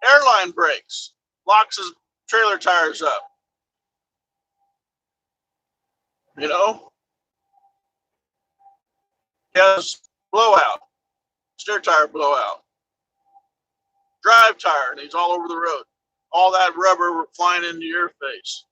airline brakes. Locks his trailer tires up. He has blowout, steer tire blowout, drive tire, and he's all over the road. All that rubber flying into your face.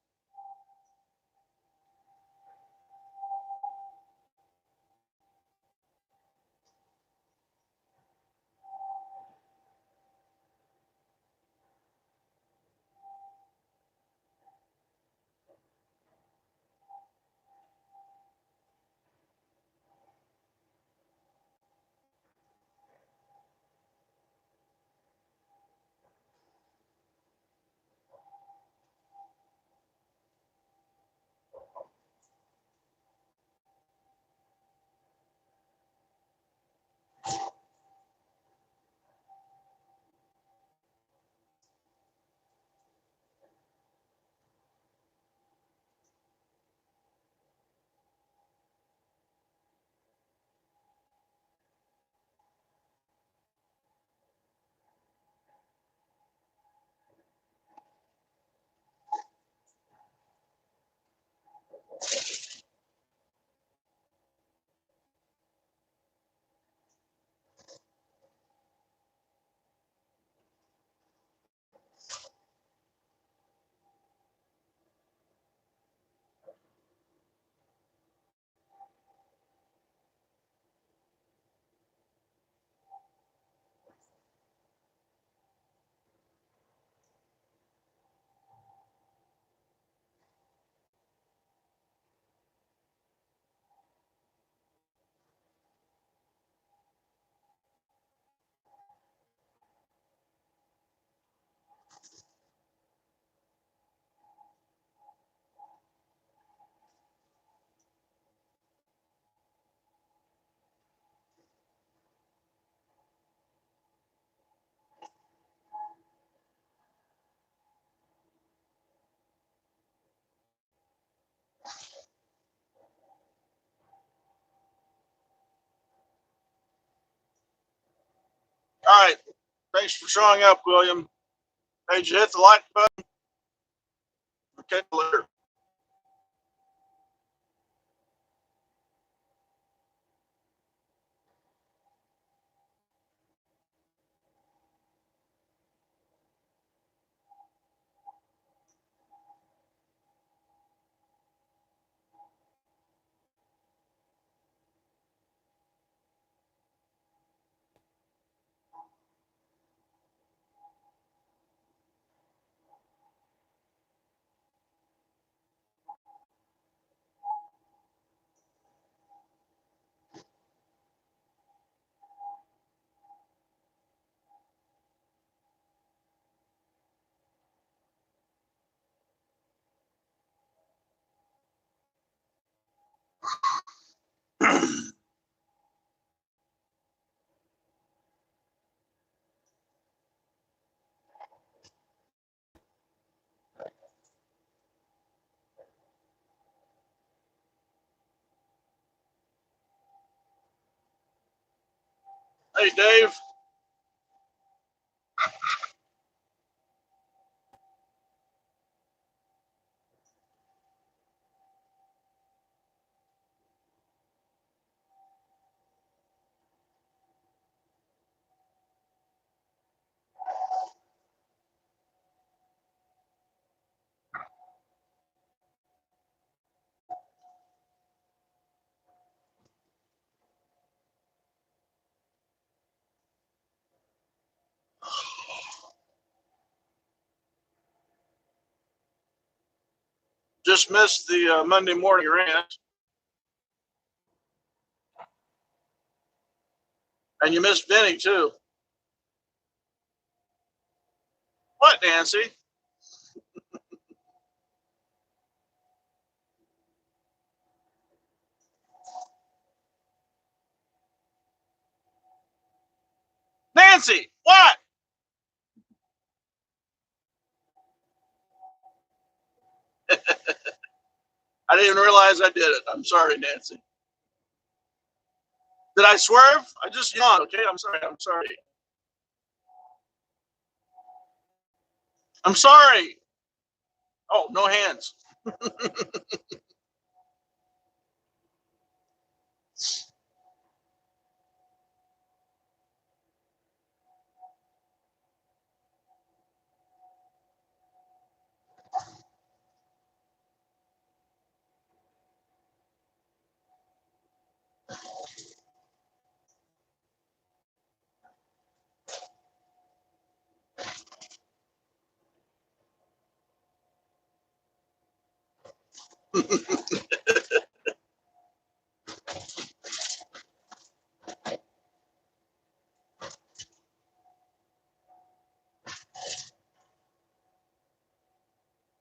All right. Thanks for showing up, William. Hey, did you hit the like button? Okay, later. Hey, Dave. Just missed the Monday morning rant. And you missed Vinny, too. What, Nancy? Nancy, what? I didn't even realize I did it. I'm sorry, Nancy. Did I swerve? I just yawned, okay? I'm sorry. I'm sorry. I'm sorry. Oh, no hands.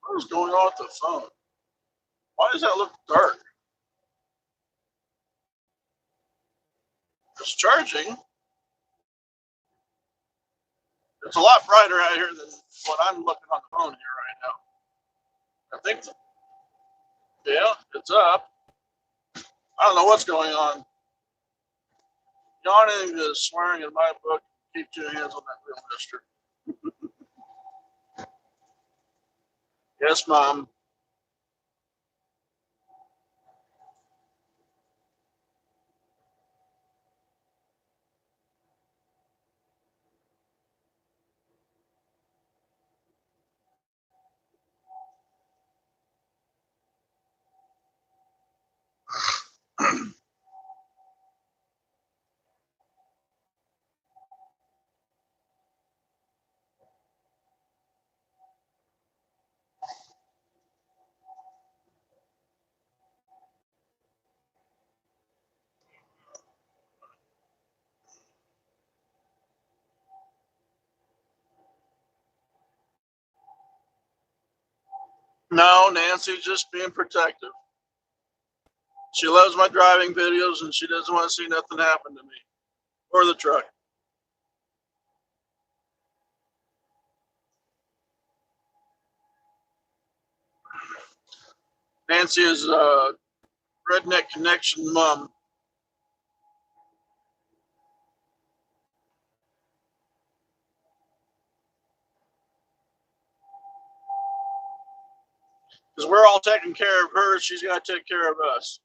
What is going on with the phone? Why does that look dark? It's charging. It's a lot brighter out here than what I'm looking on the phone here right now. I think, yeah, it's up. I don't know what's going on. Yawning is swearing in my book. Keep 2 hands on that real mister. Yes, Mom. No, Nancy's just being protective. She loves my driving videos and she doesn't want to see nothing happen to me or the truck. Nancy is a redneck connection mom. Because we're all taking care of her, she's got to take care of us.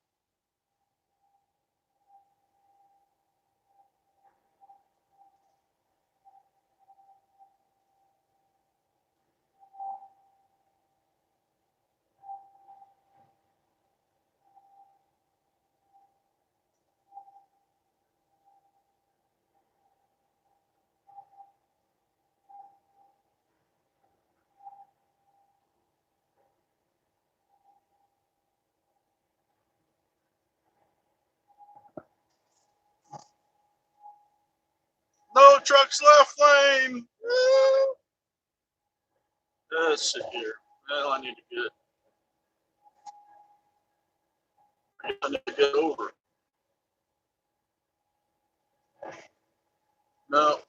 No trucks left lane. Let's sit here. Well, I need to get over. No.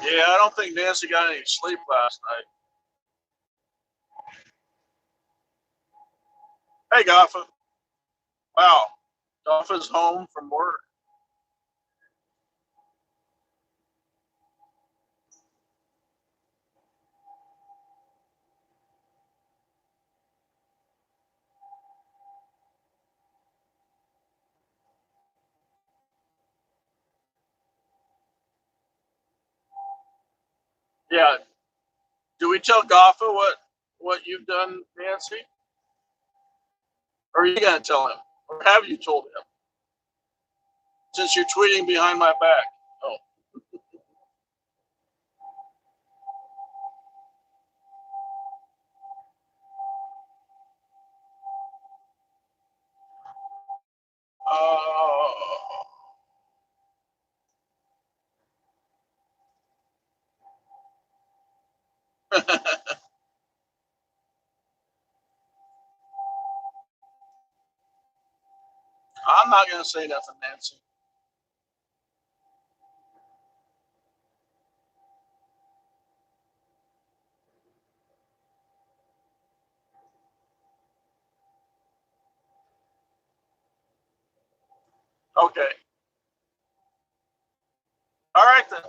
Yeah, I don't think Nancy got any sleep last night. Hey, Gaffa. Wow. Gaffa's home from work. Yeah. Do we tell Gaffa what you've done, Nancy? Or are you gonna tell him? Or have you told him? Since you're tweeting behind my back. Oh. I'm not gonna say nothing, Nancy. Okay. All right then.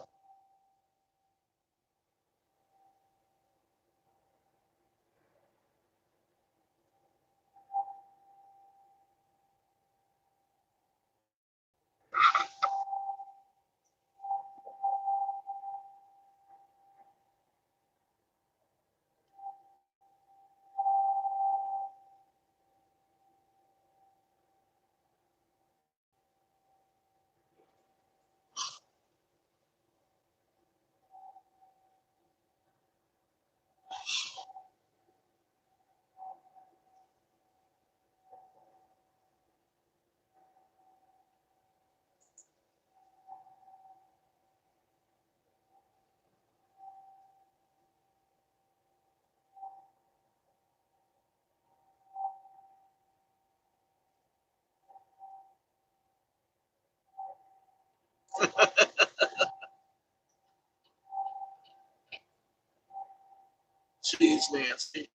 Jeez, Nancy.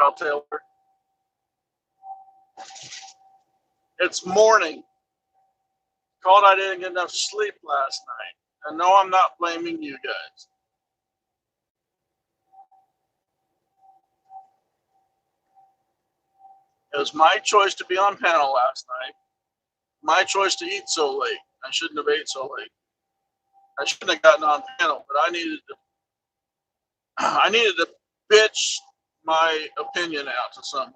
I'll tell her. It's morning. Called I didn't get enough sleep last night. And no, I'm not blaming you guys. It was my choice to be on panel last night. My choice to eat so late. I shouldn't have ate so late. I shouldn't have gotten on panel, but I needed to bitch my opinion out to someone.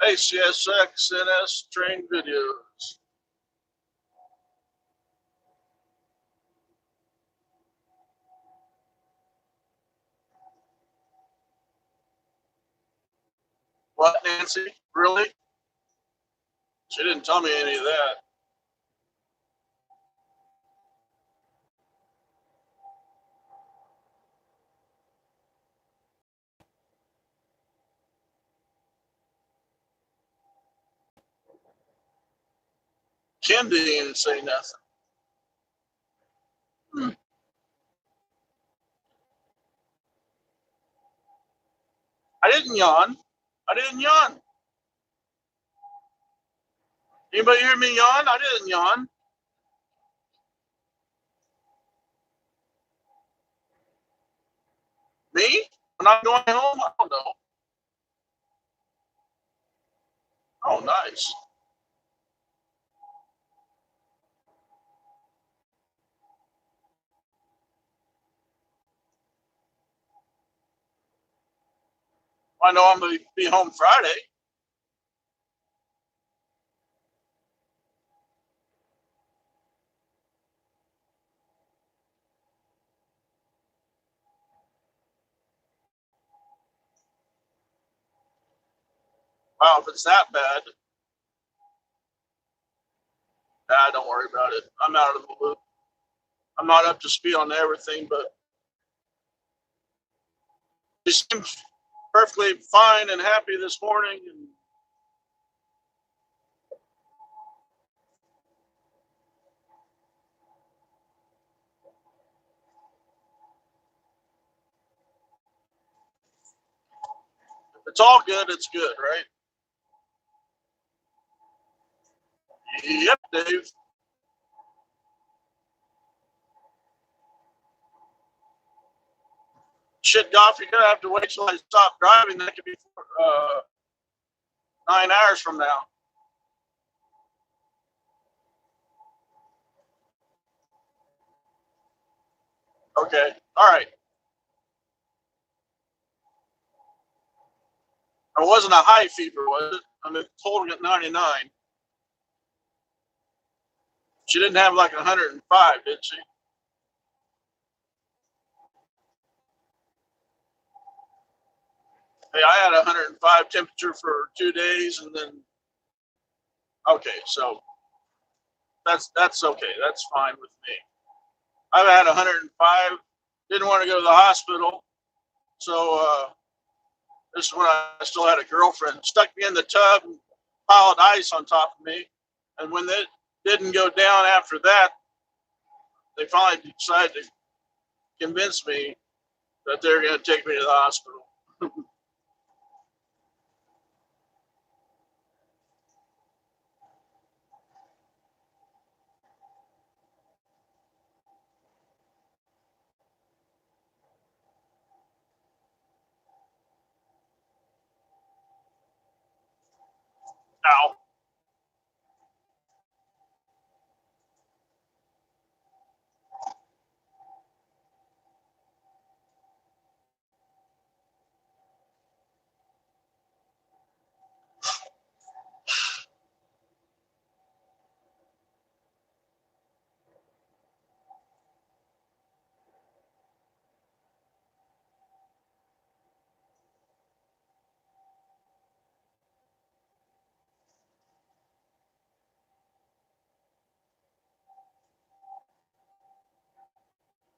Hey, CSX NS train videos. What, Nancy? Really? She didn't tell me any of that. Kim didn't even say nothing. I didn't yawn. I didn't yawn. Anybody hear me yawn? I didn't yawn. Me? When I'm going home? I don't know. Oh, nice. I know I'm going to be home Friday. Wow, if it's that bad, don't worry about it. I'm out of the loop. I'm not up to speed on everything, but she seems perfectly fine and happy this morning. And if it's all good, it's good, right? Yep, Dave. Shit, Goff, you're going to have to wait till I stop driving. That could be 9 hours from now. Okay. All right. It wasn't a high fever, was it? I mean, holding at 99. She didn't have like 105, did she? Hey, I had 105 temperature for 2 days, and then okay, so that's okay. That's fine with me. I've had 105. Didn't want to go to the hospital, so this is when I still had a girlfriend. Stuck me in the tub and piled ice on top of me, and when it didn't go down after that, they finally decided to convince me that they're going to take me to the hospital. Ow.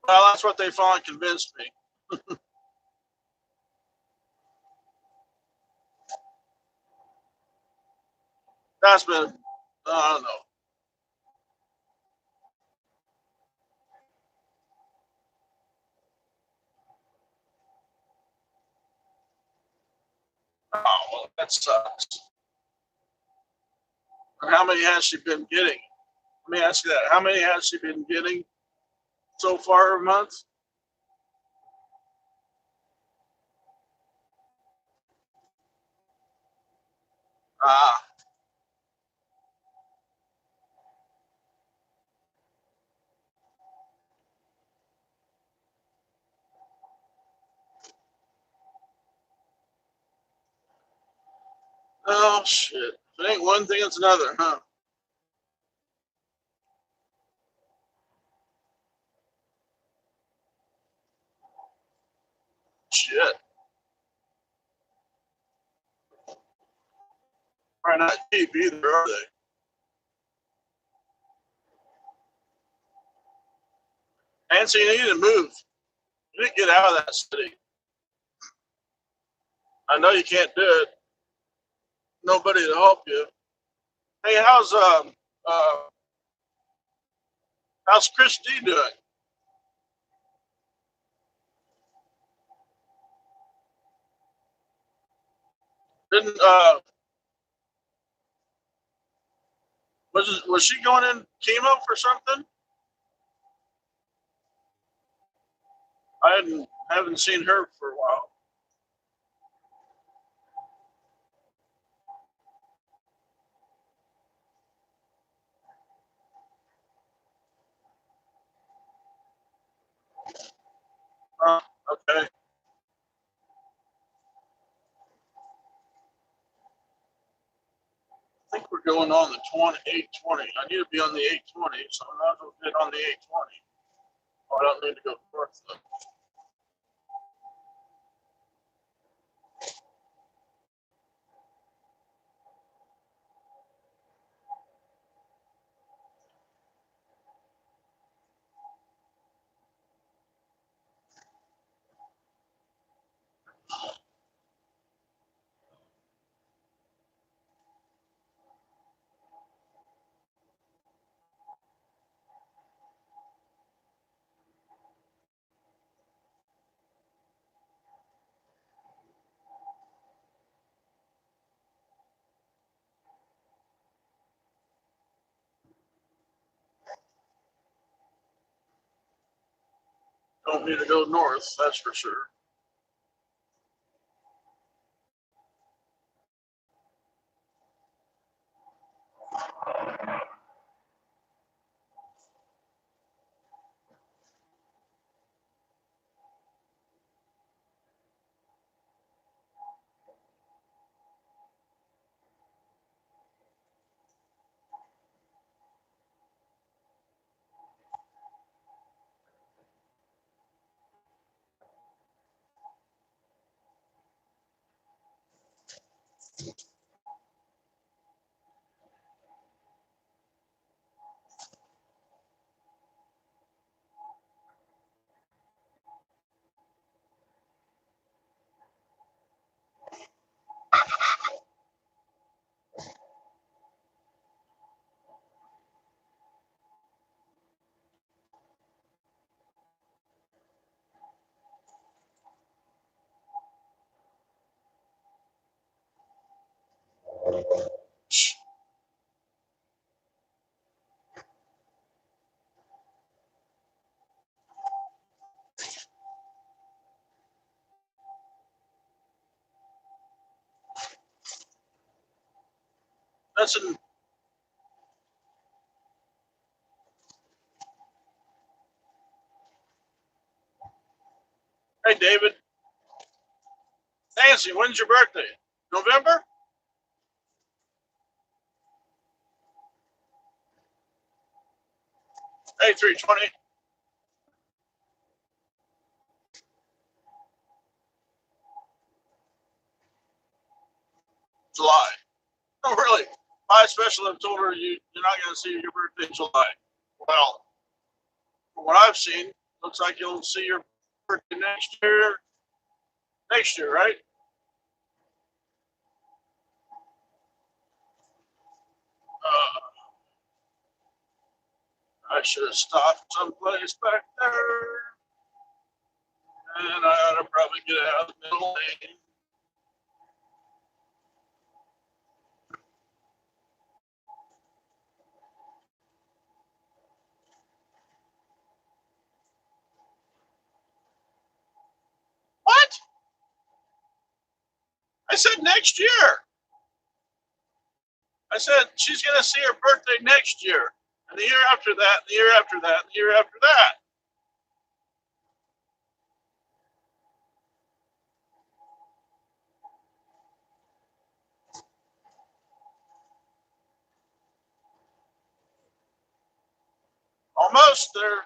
Well, that's what they finally convinced me. That's been, I don't know. Oh, well, that sucks. And how many has she been getting? Let me ask you that. How many has she been getting so far a month? Ah, oh shit. If it ain't one thing, it's another, huh? Shit. Probably not cheap either, are they? Nancy, you need to move. You need to get out of that city. I know you can't do it. Nobody to help you. Hey, how's How's Chris D doing? Didn't was she going in chemo for something? I haven't seen her for a while. Okay. I think we're going on the 820. I need to be on the 820, so I might as well get on the 820. Oh, I don't need to go north though. Don't need to go north, that's for sure. That's an Hey David. Nancy, when's your birthday? November? Hey, 320. July. Oh, really? My specialist told her you're not going to see your birthday in July. Well, from what I've seen, looks like you'll see your birthday next year. Next year, right? I should have stopped someplace back there, and I ought to probably get out of the middle lane. What? I said next year. I said she's going to see her birthday next year, and the year after that, and the year after that, and the year after that. Almost there.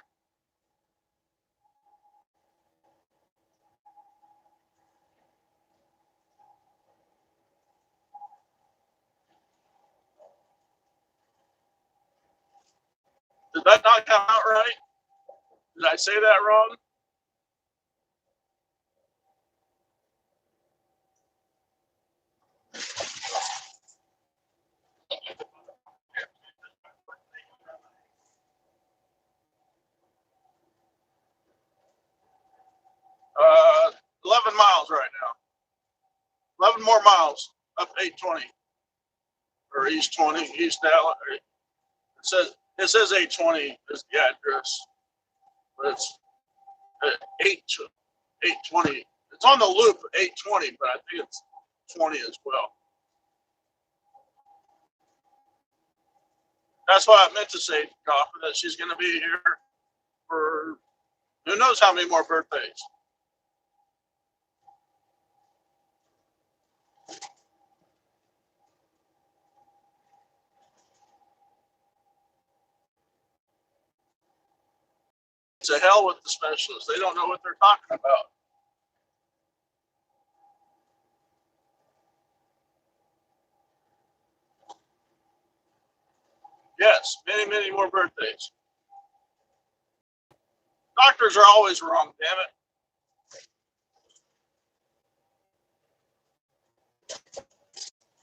Did that not come out right? Did I say that wrong? 11 more miles up 820 or East 20, East Dallas. It says 820 is the address, but it's 820. It's on the loop 820, but I think it's 20 as well. That's why I meant to say to Coffer that she's going to be here for who knows how many more birthdays. To hell with the specialists. They don't know what they're talking about. Yes, many, many more birthdays. Doctors are always wrong, damn it.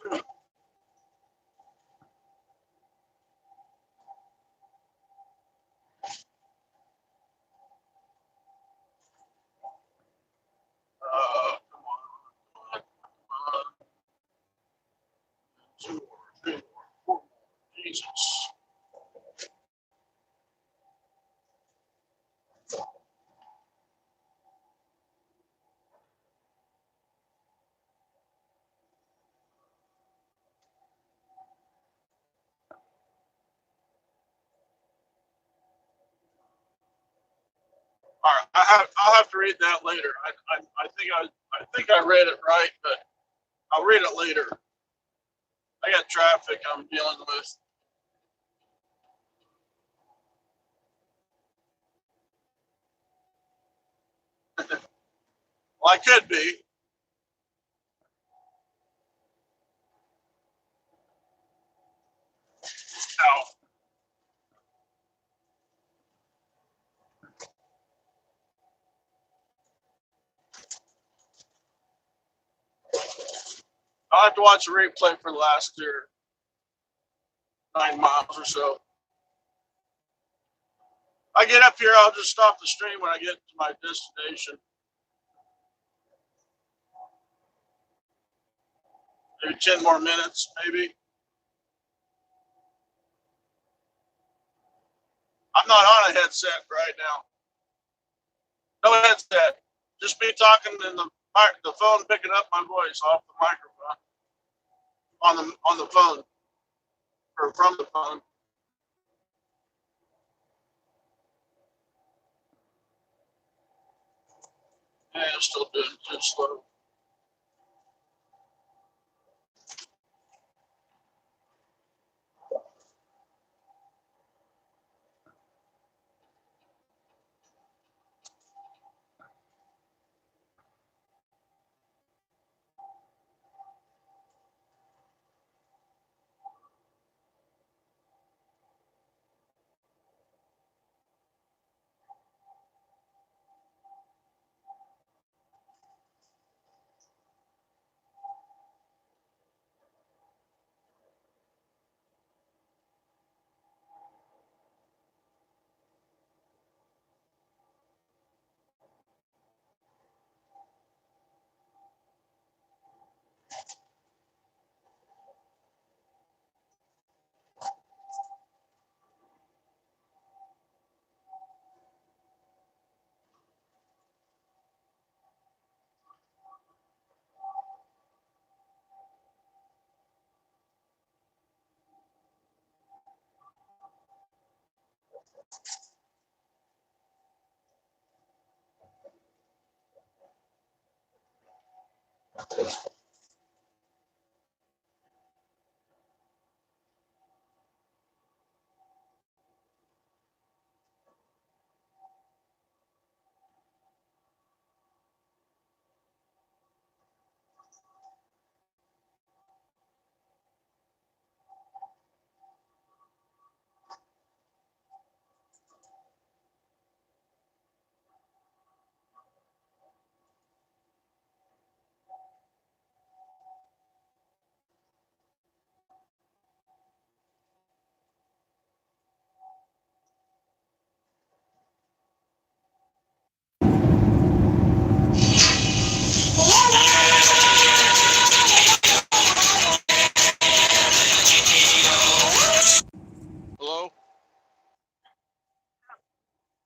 Come on. Two more, three more, four more. Jesus. All right, I'll have to read that later. I think I read it right, but I'll read it later. I got traffic I'm dealing with. Well, I could be. Ow. I'll have to watch a replay for the last 9 miles or so. I get up here, I'll just stop the stream when I get to my destination. Maybe 10 more minutes, maybe. I'm not on a headset right now. No headset. Just me talking in the phone, picking up my voice off the microphone on the phone or from the phone. Yeah, still doing too slow.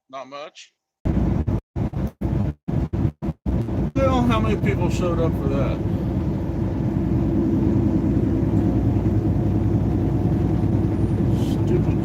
Not much. Well, how many people showed up for that? Stupid